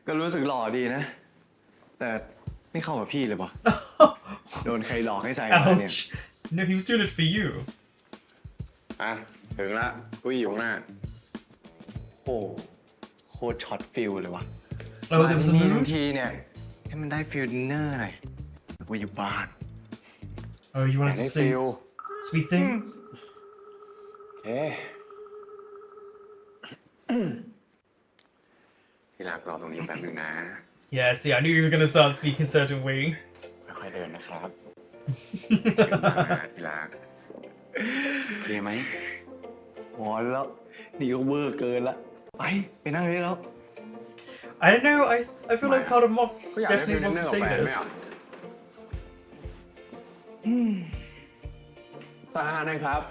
ก็รู้สึกหล่อดีนะ แต่ไม่เข้ากับพี่เลยปะ โดนใครหลอกให้ใส่มาเนี่ย Ouch. No, he was doing it for you. อ่ะ ถึงละกูอยู่ข้างหน้า โอ้โคตรช็อตฟิลเลยวะ Oh, there was a นี่บาง mood. ทีเนี่ย ให้มันได้ฟิลดินเนอร์หน่อยกูอยู่บ้าน Oh, you แต่ wanted ได้ to ฟิ say ล sweet things? โอเคพี่รักรอตรงนี้แป๊บนึงนะ Yeah, see, I knew you were gonna start speaking certain way. ค่อยๆเดินนะครับเชื่อมาพี่รักโอเคไหม หอนแล้วนี่ก็เวอร์เกินละไปนั่งได้แล้ว I don't know. I feel like part of Mock ก็อยากได้ฟิล definitely ดิน wants เนอ to ร์กับ say แฟนไหม this. อ่ะสานะครับ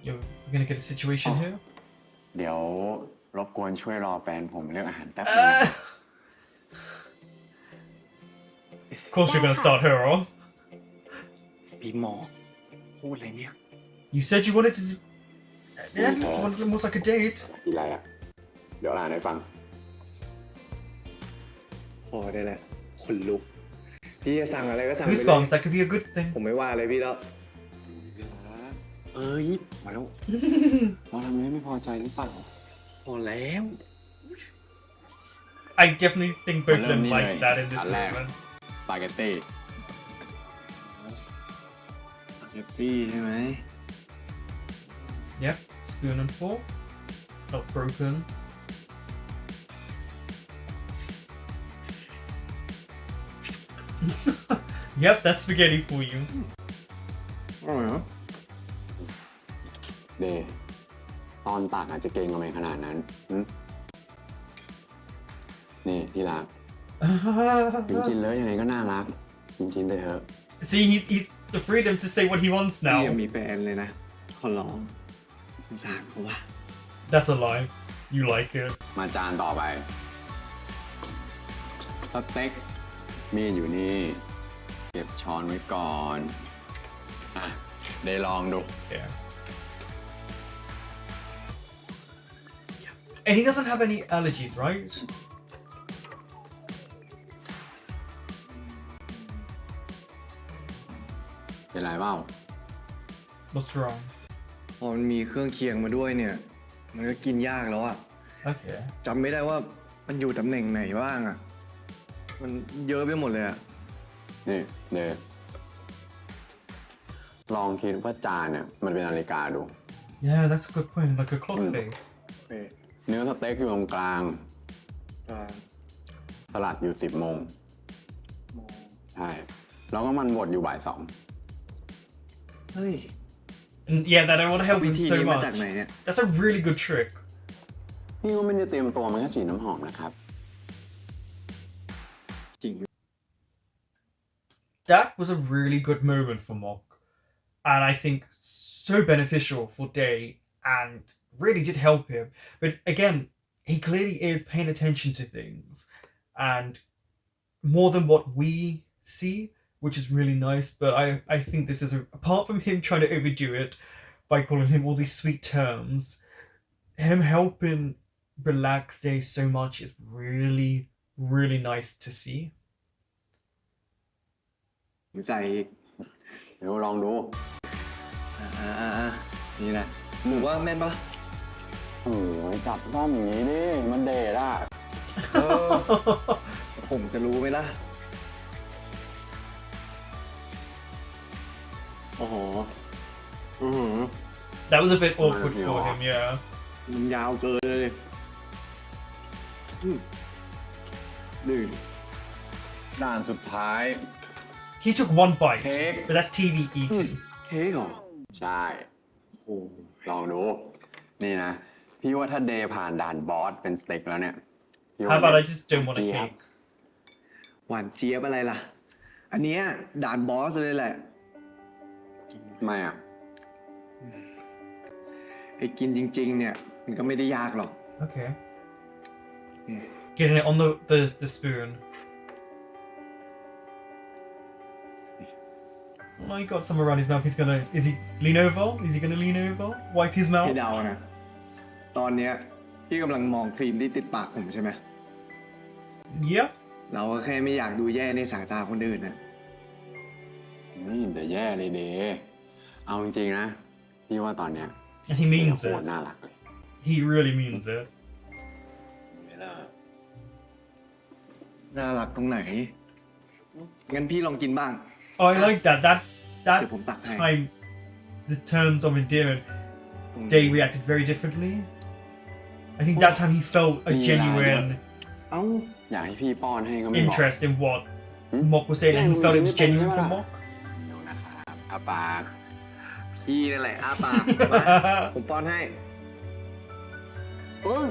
You're gonna get a situation here. เดี๋ยวรบกวนช่วยรอแฟนผมเลือกอาหารแป๊บนึง Of course, you're gonna start her off. พี่หมอพูดอะไรเนี่ย You said you wanted to. Yeah, you wanted it almost like a date. กินอะไรอ่ะ เดี๋ยวอ่านให้ฟัง พอได้แหละขนลุก พี่จะสั่งอะไรก็สั่งไปเลย Goosebumps. That could be a good thing. ผมไม่ว่าเลยพี่แล้ว เอ้ย มาแล้วมาทำไมไม่พอใจหรือเปล่า พอแล้ว I definitely think both of them Well, like that in this anyway, moment. สปาเกตตี้ สปาเกตตี้ใช่ไหม Yep, spoon and fork. Not broken. Yep, that's spaghetti for you. อร่อยเหรอ เดย์ตอนตักอาจจะเก่งกว่าไม่ขนาดนั้นหึ นี่ที่รักจินเลยยังไงก็น่ารักจินไปเถอะ See, he's the freedom to say what he wants พี่ยัง now. มีแฟนเลยนะ ขอร้องสงสารเขาว่ะ That's a lie. You like it. มาจานต่อไปสเต็กมีดอยู่นี่ เก็บช้อนไว้ก่อน อ่ะ ได้ลองดู Yeah. And he doesn't have any allergies, right? เป็นไรเปล่า What's wrong? พอมันมีเครื่องเคียงมาด้วยเนี่ย มันก็กินยากแล้วอะ Okay. จำไม่ได้ว่ามันอยู่ตำแหน่งไหนบ้างอะมันเยอะไปหมดเลยอะ นี่เดชลองคิดว่าจานเนี่ยมันเป็นนาฬิกาดู Yeah, that's a good point. Like a clock face. เป๊ะ เนื้อสเต็กอยู่ตรงกลาง กลาง สลัดอยู่10 โมง มอง ใช่ แล้วก็มันบดอยู่บ่าย 2 เฮ้ย And yeah, that would help วิ him ธี so นี้มา much. จากไหนเนี่ย That's a really good trick. นี่ก็ไม่ได้เตรียมตัวมาแค่ฉีดน้ำหอมนะครับ จริง That was a really good moment for Mock. And I think so beneficial for Day and really did help him. But again, he clearly is paying attention to things and more than what we see, which is really nice. But I think this is apart from him trying to overdo it by calling him all these sweet terms, him helping relax Day so much is really, really nice to see. ใส่อีก เดี๋ยวลองดู นี่นะหมูว่าแม่นปะ โอ้ยจับต้อมอย่างนี้ดิ มันเดดอ่ะ ผมจะรู้ไหมล่ะ โอ้โห That was a bit awkward for him, yeah. มันยาวเกินเลยดื้อ ด่านสุดท้าย He took one bite, Cake. but that's TV eating. เค้กเหรอ ใช่ โอ้โห ลองดู นี่นะ พี่ว่าถ้าเดย์ผ่านด่านบอสเป็นสเต็กแล้วเนี่ยพี่ How ว่า about I just don't want a เจี๊ยบ cake? หวานเจี๊ยบอะไรล่ะ อันเนี้ยด่านบอสเลยแหละ ทำไมอ่ะ ไอ้กินจริงๆ เนี่ย มันก็ไม่ได้ยากหรอก Okay. เนี่ย Getting it on the spoon. Oh, he got some around his mouth. He's gonna. Is he lean over? Is he gonna lean over? Wipe his ให้ mouth? เดานะ ตอนเนี้ยพี่กำลังมองครีมที่ติดปากผมใช่ไหม Yep. เราก็แค่ไม่อยากดูแย่ในสายตาคนอื่นนะ นี่แต่แย่เลยเดย์เอาจริงๆนะ พี่ว่าตอนเนี้ย And he เดย์ means โคตร it. น่ารักเลย He really means it. เห็นไหมล่ะ น่ารักตรงไหน งั้นพี่ลองกินบ้าง Oh, I like that. That เดี๋ยวผมตักให้ time, the terms of endearment, ตรงนี้ Day reacted very differently. I think that time he felt a Yeah, genuine เอ้า อยากให้พี่ป้อนให้ก็ไม่บอก interest in what Hmm? Mock was saying, and he Yeah, felt it was we genuine didn't for know Mock. ดูนะครับอาปาก พี่นั่นแหละอ้าปากมาผมป้อนให้ เอ้ย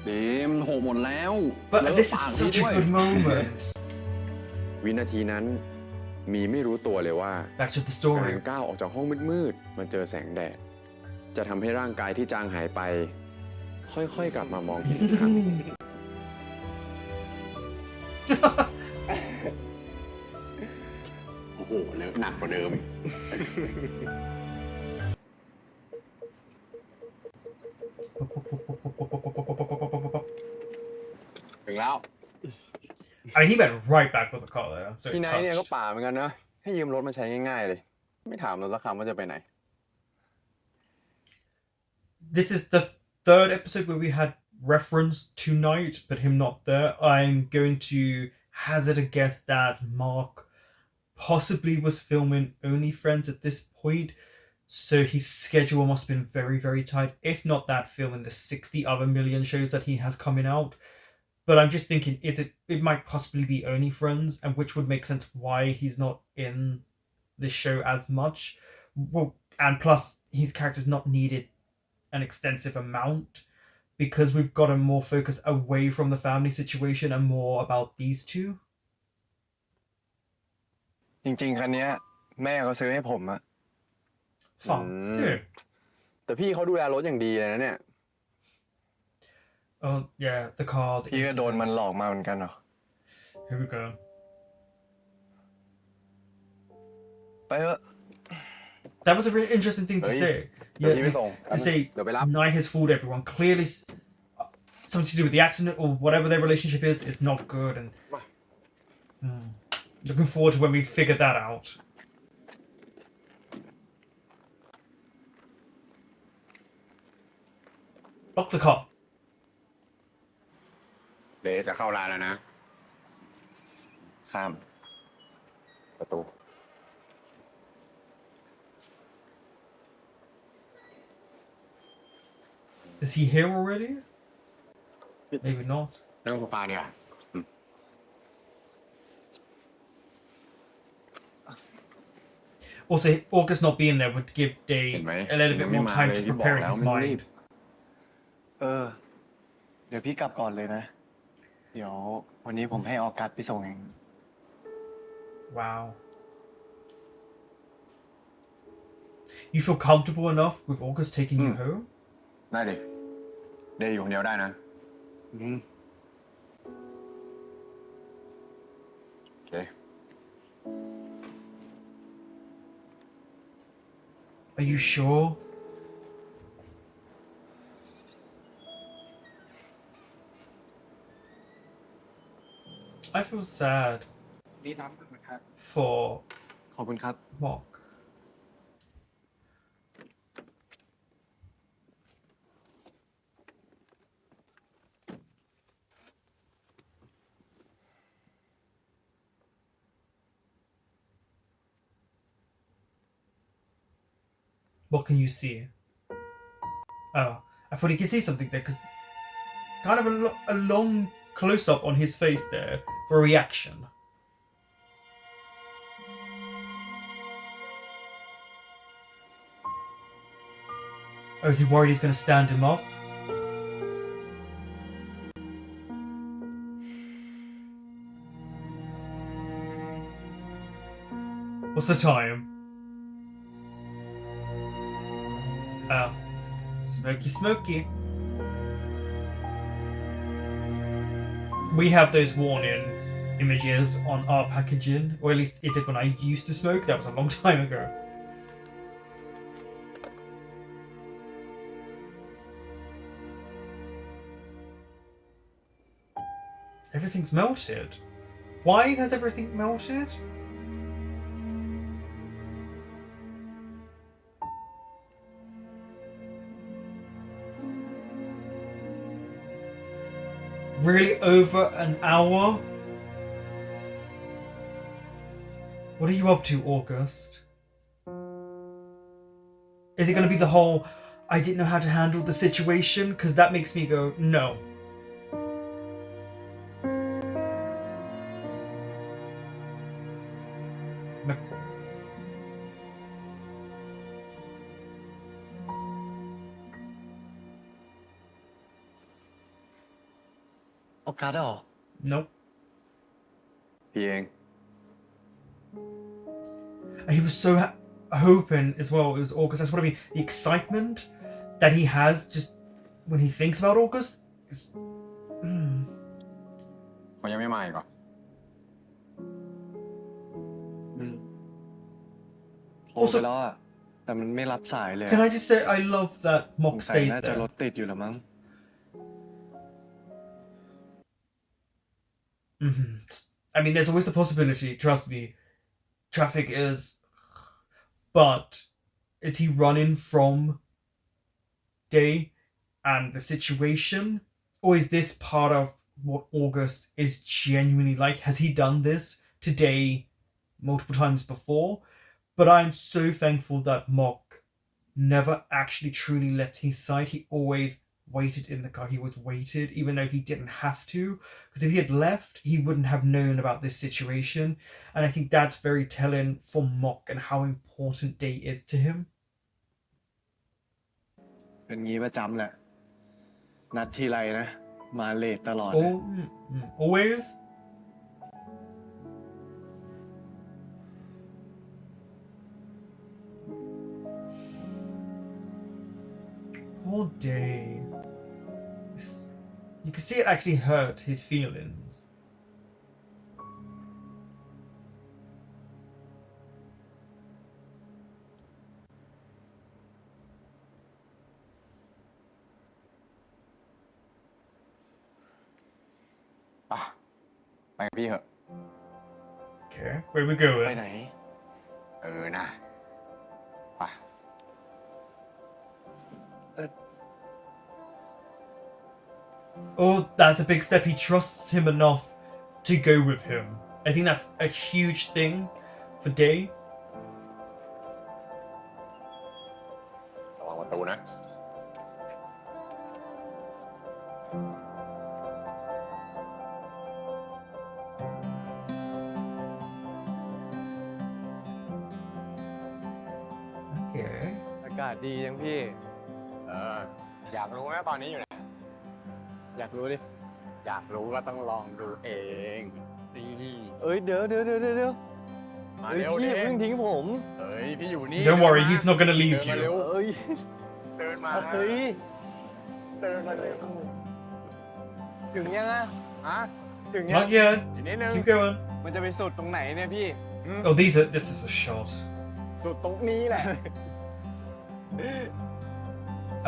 เดมโหหมดแล้ว But เลอะ this ปาก is พี่ such a ด้วย good moment. วินาทีนั้น มีไม่รู้ตัวเลยว่า Back to the การ story. ก้าวออกจากห้องมืดๆมาเจอแสงแดด จะทำให้ร่างกายที่จางหายไป ค่อยๆกลับมามองเห็นอีกครั้ง โอ้โหเลอะหนักกว่าเดิม ถึงแล้ว I mean, he went right back with the car there. So พี่ไนท์เนี่ยก็ touched. ป่าเหมือนกันนะ ให้ยืมรถมาใช้ง่ายๆเลย ไม่ถามเราสักคำว่าจะไปไหน This is the third episode where we had reference tonight, but him not there. I'm going to hazard a guess that Mark possibly was filming Only Friends at this point, so his schedule must have been very, very tight. If not that, filming the 60 other million shows that he has coming out. But I'm just thinking, it might possibly be Only Friends, and which would make sense why he's not in this show as much. Well, and plus his character's not needed an extensive amount. because we've gotten more focus away from the family situation and more about these two? จริงๆคันเนี้ยแม่เขาซื้อให้ผมอะ Fun. Sick. แต่พี่เขาดูแลรถอย่างดีเลยนะเนี่ย Oh yeah, the car. The พี่ก็โดนมัน internet. หลอกมาเหมือนกันเหรอ Here we go. ไปเถอะ That was a really interesting thing to Hey, say. maybe Yeah, we don't. to say They'll be loud. Knight has fooled everyone. Clearly, something to do with the accident or whatever their relationship is not good. And looking forward to when we figure that out. Lock the car. เดี๋ยวจะเข้าร้านแล้วนะ ข้าม ประตู Is he here already? Maybe not. นั่งโซฟาเนี่ย Also, August not being there would give Day Anyway, a little bit then we more time might to leave it prepare in all his out, we mind. leave. เดี๋ยวพี่กลับก่อนเลยนะ เดี๋ยววันนี้ผมให้ออกัสไปส่งเอง Wow. You feel comfortable enough with August taking you home? ได้ดิ เดย์อยู่คนเดียวได้นะ อืม โอเค Are you sure? I feel sad นี่น้ำนะครับ for ขอบคุณครับ Mock. What can you see? Oh, I thought he could see something there because kind of a long close up on his face there for a reaction. Oh, is he worried he's going to stand him up? What's the time? Oh. Smoky, smoky. We have those warning images on our packaging, or at least it did when I used to smoke. That was a long time ago. Everything's melted. Why has everything melted? Really, over an hour? What are you up to, August? Is it going to be the whole, I didn't know how to handle the situation? Because that makes me go, no. No. ออกัสเหรอ Nope. พี่เอง He was so hoping as well. It was August. That's what I mean. The excitement that he has just when he thinks about August is. มันยังไม่มาอีกเหรอ โทรไปแล้วอะแต่มันไม่รับสายเลย Can I just say I love that ส Mock งสัย stayed น่าจะร there. ถติดอยู่ละมั้ง I mean, there's always the possibility. Trust me, traffic is. But is he running from Day and the situation, or is this part of what August is genuinely like? Has he done this to Day multiple times before? But I'm so thankful that Mock never actually truly left his side. He always waited in the car. He was waited, even though he didn't have to. Because if he had left, he wouldn't have known about this situation. And I think that's very telling for Mock and how important Day is to him. เป็นงี้ประจำแหละ นัดทีไรนะ มาเลทตลอด Oh, always. Poor Dave. You can see it actually hurt his feelings. ป่ะ ไปกับพี่เหอะ Okay, where we ไป going? ไหน นะป่ะ Oh, that's a big step. He trusts him enough to go with him. I think that's a huge thing for Day. ระวังประตูนะ Okay. อากาศดีจังพี่ อยากรู้ไหมตอนนี้อยู่ไหน อยากรู้ดิ อยากรู้ก็ต้องลองดูเอง นี่ เอ้ยเดี๋ยว มา เฮ้ย เร็ว พี่ ดิ อย่าเพิ่งทิ้งผม เฮ้ย พี่อยู่นี่ Don't worry, เดินมา he's not gonna leave เดินมาเร็ว you. เอ้ย เดินมา เฮ้ย เดินมาเร็ว ถึงยังอะ ฮะ ถึงยัง Not yet. อีกนิดนึง Keep going. มันจะไปสุดตรงไหนเนี่ยพี่ Oh, this is a shot. สุดตรงนี้แหละ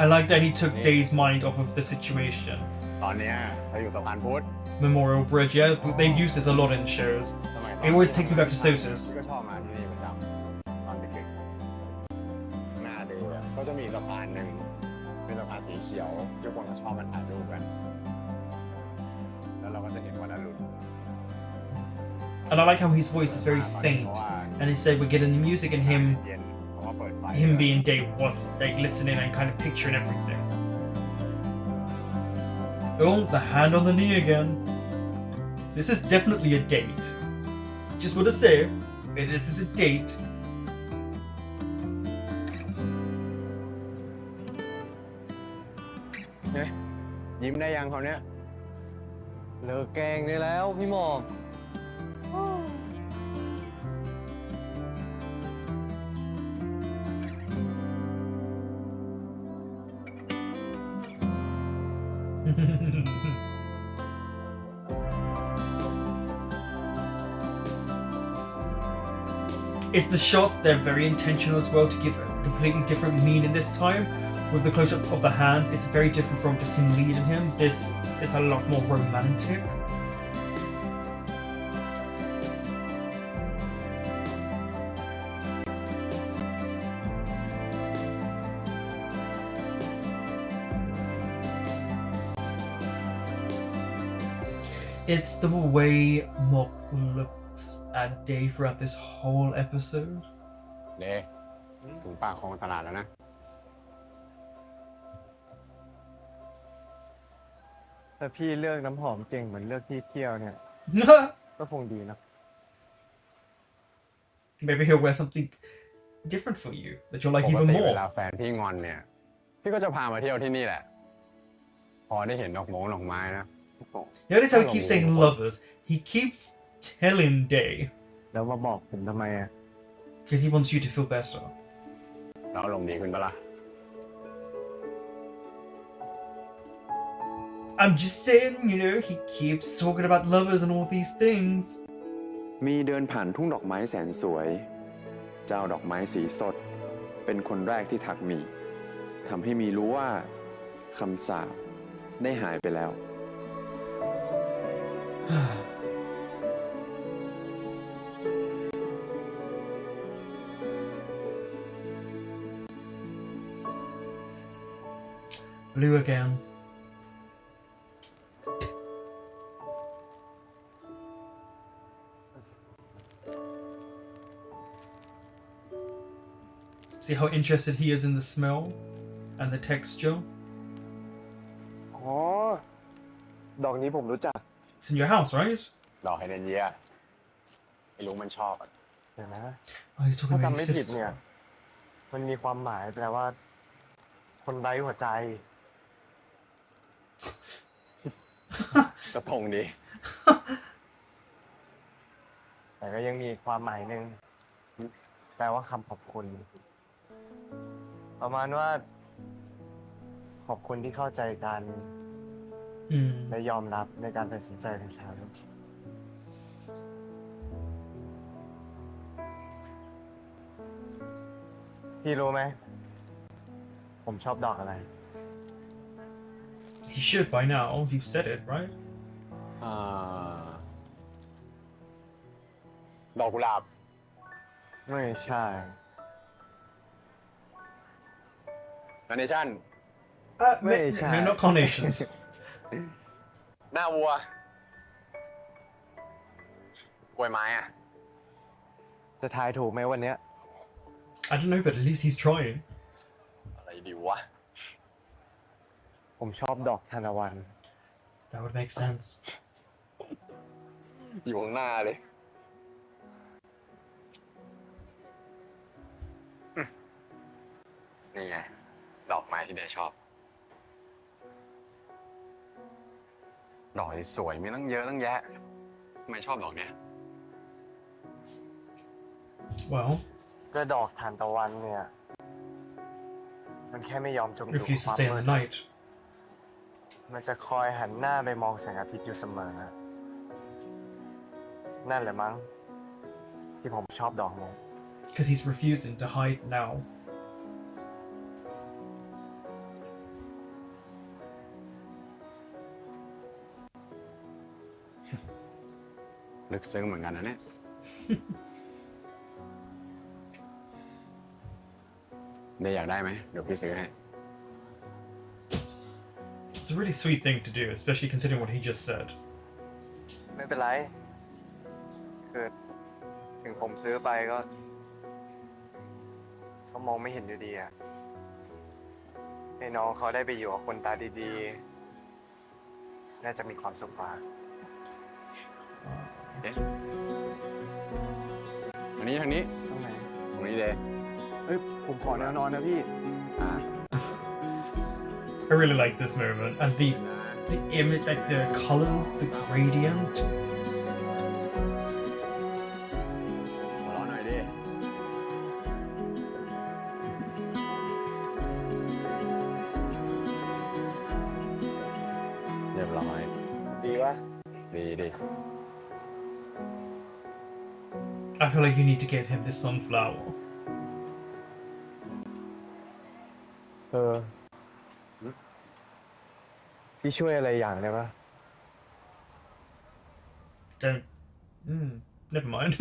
I like that he took Day's mind off of the situation. ตอนเนี้ยเราอยู่สะพานพุทธ Memorial Bridge, yeah, they've used this a lot in shows. สมัย It always takes me back to Sosa's. พี่ก็ชอบมาที่นี่ประจำตอนเด็กๆหน้าเดือก็จะมีสะพานหนึ่งเป็นสะพานสีเขียวทุกคนก็ชอบมาถ่ายรูปกัน แล้วเราก็จะเห็นวันอรุณ And I like how his voice is very faint. And instead we're getting the music and เย็นเพราะว่าเปิดไฟ him being Day one, like listening and kind of picturing everything. Oh, the hand on the knee again. This is definitely a date. Just want to say, this is a date. เนี่ยยิ้มได้ยังเขาวเนี้ย เลิกแกล้งได้แล้วพี่หมอก It's the shots, they're very intentional as well to give a completely different meaning this time. With the close-up of the hand, it's very different from just him leading him. This is a lot more romantic. It's the way Mok looks at Day throughout this whole episode. เดถึงปากคลองตลาดแล้วนะ แต่พี่เลือกน้ำหอมเก่งเหมือนเลือกที่เที่ยวเนี่ย ก็คงดีนะ Maybe he'll wear something different for you that you'll like ปก even ติเว more. ลาแฟนพี่งอนเนี่ย พี่ก็จะพามาเที่ยวที่นี่แหละ พอได้เห็นดอกไม้นะ Notice how he keeps saying lovers. He keeps telling Day แล้วมาบอกผมทำไมอะ because he wants you to feel better. เราอารมณ์ดีขึ้นปะล่ะ I'm just saying, he keeps talking about lovers and all these things. มีเดินผ่านทุ่งดอกไม้แสนสวย เจ้าดอกไม้สีสด เป็นคนแรกที่ทักมีทำให้มีรู้ว่าคำสาปได้หายไปแล้ว Blue again. See how interested he is in the smell and the texture? อ๋อ ดอกนี้ผมรู้จัก It's in your house, right? ดอกไฮเดรนเยียไม่รู้มันชอบอะ เดี๋ยวนะ Oh, he's ถ้า talking จำ about ไม่ his ผิด sister. เนี่ย มันมีความหมายแปลว่า คนไร้หัวใจ ก็ตรงดี แต่ก็ยังมีความหมายหนึ่งแปลว่าคำขอบคุณ ประมาณว่า ขอบคุณที่เข้าใจกัน และยอมรับในการตัดสินใจของฉัน พี่รู้ไหม ผมชอบดอกอะไร He should by now. You've said it, right? ดอกกุหลาบ ไม่ใช่ คาร์เนชั่น ไม่ใช่ No, not carnations. หน้าวัว กล้วยไม้อะ จะทายถูกไหมวันเนี้ย I don't know, but at least he's trying. อะไรดีวะ ผมชอบดอกทานตะวัน That would make sense. อยู่ข้างหน้าเลย นี่ไง ดอกไม้ที่เดชชอบ ดอกสวยมีตั้งเยอะตั้งแยะทำไมชอบดอกเนี้ย Well, ก็ดอกทานตะวันเนี่ย มันแค่ไม่ยอมจมอยู่ refuse ค to วาม stay in มื the ด night. มันจะคอยหันหน้าไปมองแสงอาทิตย์อยู่เสมอ นั่นแหละมั้ง ที่ผมชอบดอกนี้ Because he's refusing to hide now. ลึกซึ้งเหมือนกันนะเนี่ย เดย์อยากได้ไหม เดี๋ยวพี่ซื้อให้ It's a really sweet thing to do, especially considering what he just said. ไม่เป็นไร คือถึงผมซื้อไปก็มองไม่เห็นอยู่ดีอะให้น้องเขาได้ไปอยู่กับคนตาดีๆ น่าจะมีความสุขมาก เอ๊ะทางนี้ ตรงไหน ตรงนี้เดย์ เฮ้ย ผมขอแนวนอนนะพี่ อ่า I really like this moment and the image, like the colors, the gradient. หัวเราะหน่อยดิ เรียบร้อย ดีวะ ดี I feel like you need to get him this sunflower. พี่ช่วยอะไรอย่างได้ปะ Don't. Never mind.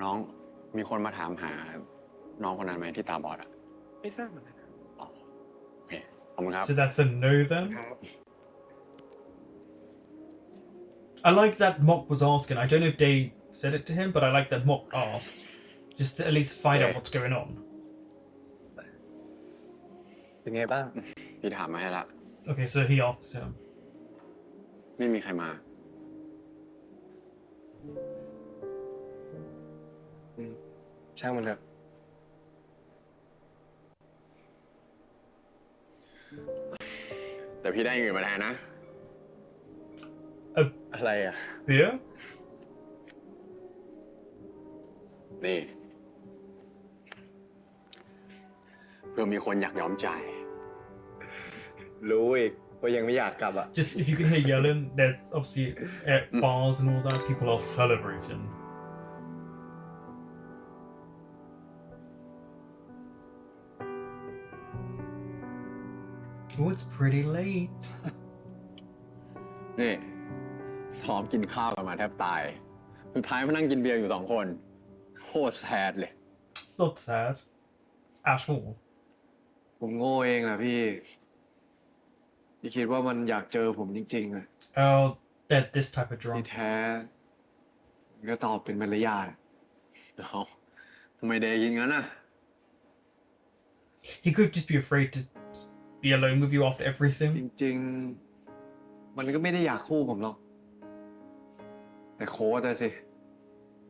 น้อง มีคนมาถามหา น้องคนนั้นไหมที่ตาบอดอ่ะ ไม่ทราบเหมือนกัน อ๋อโอเค ขอบคุณครับ So that's a no then? I like that Mock was asking. I don't know if they said it to him, but I like that Mock asked. Just to at least find out Yeah. what's going on. เป็นไงบ้าง พี่ถามมาให้ละ Okay, so he asked him. ไม่มีใครมา ช่างมันเถอะ แต่พี่ได้อย่างอื่นมาแทนนะ อะไรอ่ะ Beer? นี่ เพื่อมีคนอยากยอมจ่าย รู้อีกว่ายังไม่อยากกลับอ่ะ Just if you can hear yelling, there's obviously bars and all that. People are celebrating. Oh, it's pretty late. นี่ซ้อมกินข้าวกันมาแทบตาย สุดท้ายมานั่งกินเบียร์อยู่2 คน โคตรแซดเลย It's not sad at all. ผมโง่เองนะพี่ที่คิดว่ามันอยากเจอผมจริงๆอะ Oh, they're this type of ที่ drunk. แท้มันก็ตอบเป็นมารยาท เดี๋ยวทำไมเดย์กินงั้นน่ะ He could just be afraid to be alone with you after จ everything. ริงๆ มันก็ไม่ได้อยากคู่ผมหรอก แต่โค้ดอะสิ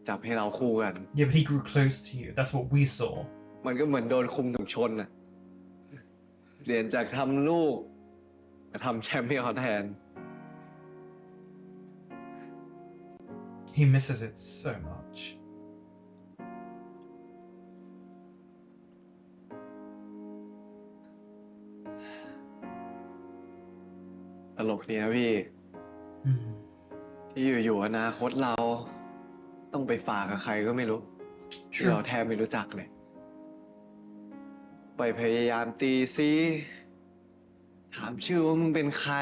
จับให้เราคู่กัน Yeah, but he grew close to you. That's what we saw. มันก็เหมือนโดนคุมถุงชนอะ เปลี่ยนจากทำลูกมาทำแชมป์ให้เขาแทน He misses it so much. ตลกดีนะพี่ Hmm. ที่อยู่ๆอนาคตเราต้องไปฝากกับใครก็ไม่รู้ที่เรา True. แทบไม่รู้จักเลย ไปพยายามตีซีถามชื่อว่ามึงเป็นใคร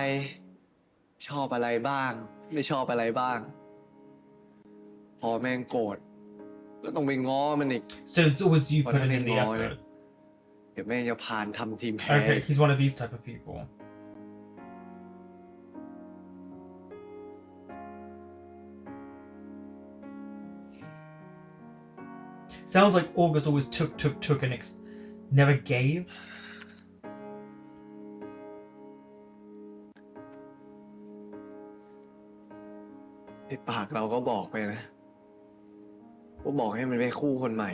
ชอบอะไรบ้าง ไม่ชอบอะไรบ้าง พอแม่งโกรธก็ต้องไปง้อมันอีก So it's always you What putting do in they the know, effort. เดี๋ยวแม่งจะผ่านทำทีมแพ้ Okay, he's one of these type of people. Sounds like August always took and never gave. ไอ้ปากเราก็บอกไปนะว่าบอกให้มันไปคู่คนใหม่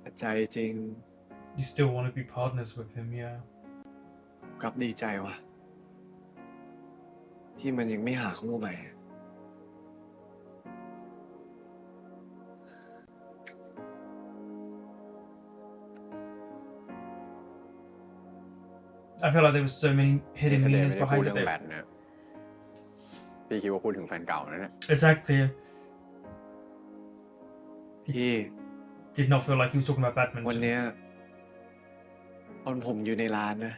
แต่ใจจริง You still want to be partners with him, yeah. กลับดีใจว่ะ ที่มันยังไม่หาคู่ใหม่ I feel like there was so many นี่ hidden ถ้าเดย์ meanings ไม่ได้พูด behind เรื่ it องแบ there. ดเนี่ยพี่คิดว่าพูดถึงแฟนเก่านะเนี่ย Exactly. พี่ Did not feel like he was talking about วัน badminton. เนี้ยตอนผมอยู่ในร้านนะ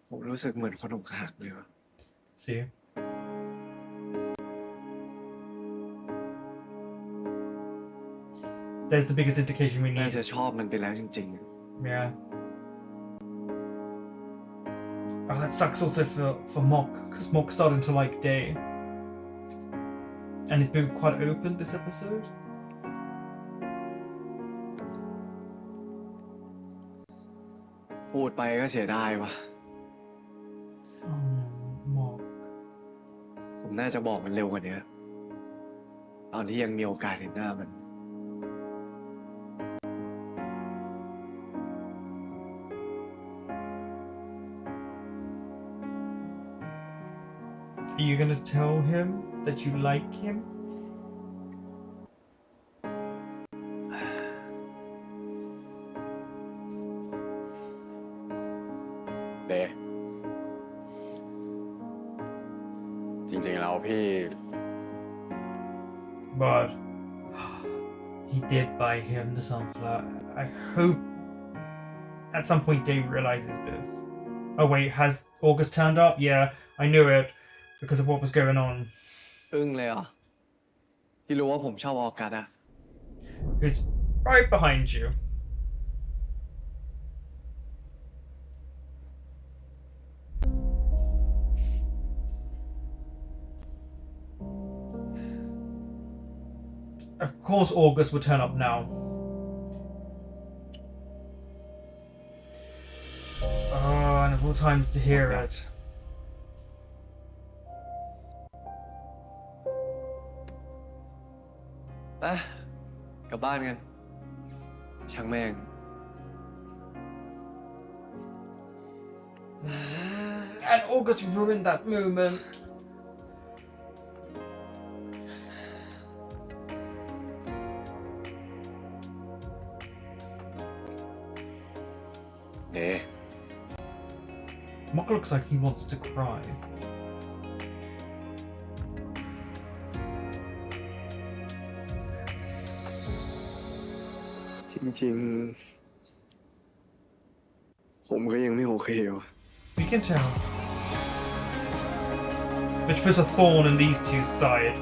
ผมรู้สึกเหมือนคนอกหักเลยว่ะ See? There's the biggest indication we น่า need. จะชอบมันไปแล้วจริง Yeah. Oh, that sucks also for Mock, because Mock's starting to like Day. And he's been quite open this episode. ๆ พูดไปก็เสียดายว่ะ Oh, Mock. ผมน่าจะบอกมันเร็วกว่านี้ตอนที่ยังมีโอกาสเห็นหน้ามัน Are you gonna tell him that you like him? เดย์จริงๆแล้วพี่ But he did buy him the sunflower. I hope at some point Dave realizes this. Oh wait, has August turned up? Yeah, I knew it because of what was going on. อึ้งเลยเหรอ ที่รู้ว่าผมชอบออกัสอะ Who's right behind you. Of course August would turn up now. Oh, and of all times to hear it. ไปกลับบ้านกัน ช่างแม่ง And August ruined that moment. เดย์ Mock looks like he wants to cry. จริงๆ ผมก็ยังไม่โอเคว่ะ You can tell. Which puts a thorn in these two's side.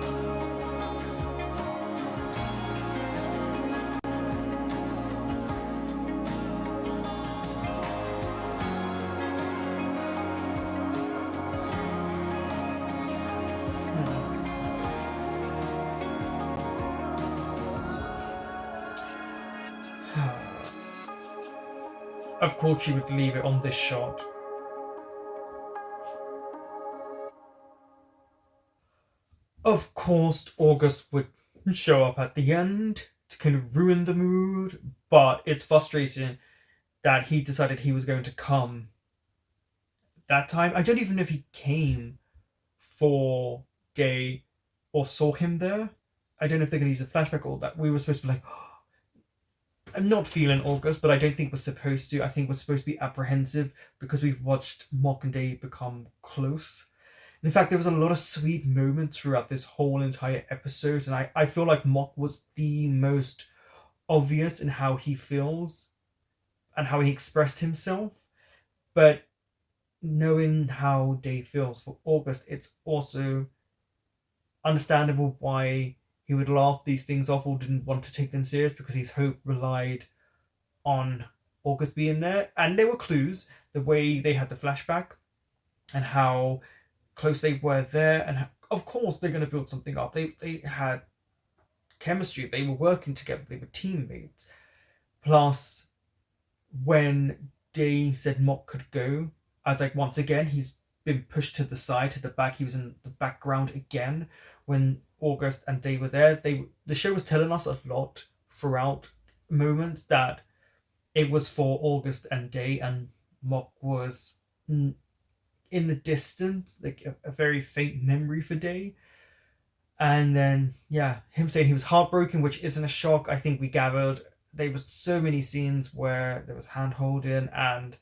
Of course she would leave it on this shot. Of course, August would show up at the end to kind of ruin the mood, but it's frustrating that he decided he was going to come that time. I don't even know if he came for Day or saw him there. I don't know if they're going to use a flashback or that. We were supposed to be like, oh, I'm not feeling August, but I don't think we're supposed to. I think we're supposed to be apprehensive because we've watched Mock and Day become close. In fact, there was a lot of sweet moments throughout this whole entire episode, and I feel like Mock was the most obvious in how he feels and how he expressed himself. But knowing how Day feels for August, it's also understandable why he would laugh these things off or didn't want to take them serious, because his hope relied on August being there. And there were clues, the way they had the flashback and how close they were there, and of course they're going to build something up. They had chemistry, they were working together, they were teammates. Plus, when Day said Mock could go, I was like, once again, he's been pushed to the side, to the back. He was in the background again when August and Day were there. The show was telling us a lot throughout moments that it was for August and Day, and Mock was in the distance, like a very faint memory for Day. And then, yeah, him saying he was heartbroken, which isn't a shock. I think we gathered there was so many scenes where there was hand holding, and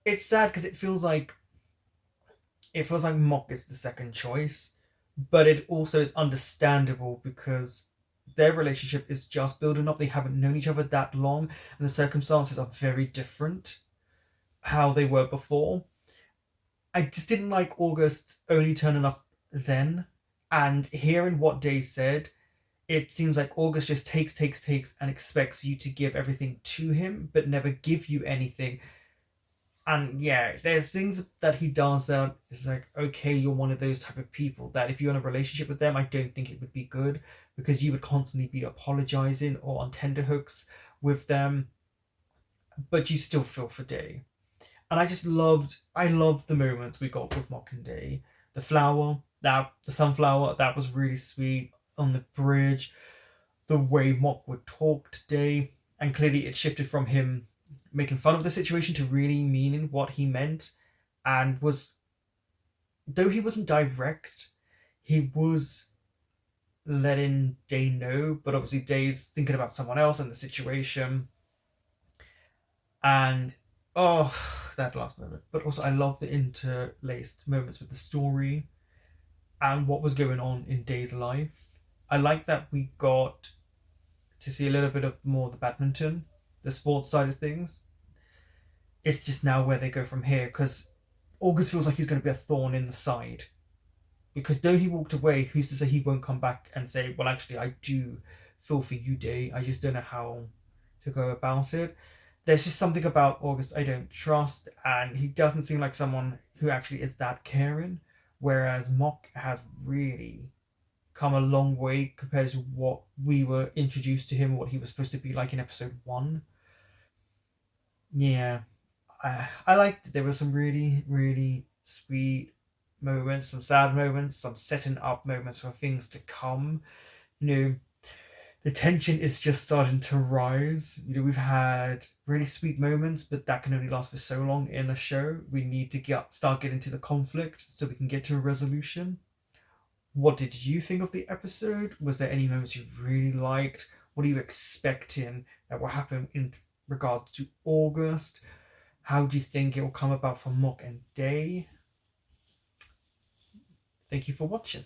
it's sad because it feels like Mock is the second choice, but it also is understandable because their relationship is just building up. They haven't known each other that long, and the circumstances are very different how they were before. I just didn't like August only turning up then, and hearing what Day said, it seems like August just takes and expects you to give everything to him, but never give you anything. And yeah, there's things that he does that is like, okay, you're one of those type of people that if you're in a relationship with them, I don't think it would be good, because you would constantly be apologizing or on tenterhooks with them, but you still feel for Day. And I loved the moments we got with Mock and Day. The sunflower, that was really sweet. On the bridge, the way Mock would talk to Day, and clearly it shifted from him making fun of the situation to really meaning what he meant, and though he wasn't direct, he was letting Day know, but obviously Day's thinking about someone else and the situation. And that last moment. But also I love the interlaced moments with the story and what was going on in Day's life. I like that we got to see a little bit of more of the badminton, the sports side of things. It's just now where they go from here, because August feels like he's going to be a thorn in the side. Because though he walked away, who's to say he won't come back and say, well, actually, I do feel for you, Day. I just don't know how to go about it. There's just something about August I don't trust, and he doesn't seem like someone who actually is that caring, whereas Mock has really come a long way compared to what we were introduced to him, what he was supposed to be like in episode 1. Yeah, I liked it. There were some really, really sweet moments, some sad moments, some setting up moments for things to come. The tension is just starting to rise. We've had really sweet moments, but that can only last for so long in a show. We need to start getting to the conflict so we can get to a resolution. What did you think of the episode? Was there any moments you really liked? What are you expecting that will happen in regards to August? How do you think it will come about for Mock and Day? Thank you for watching.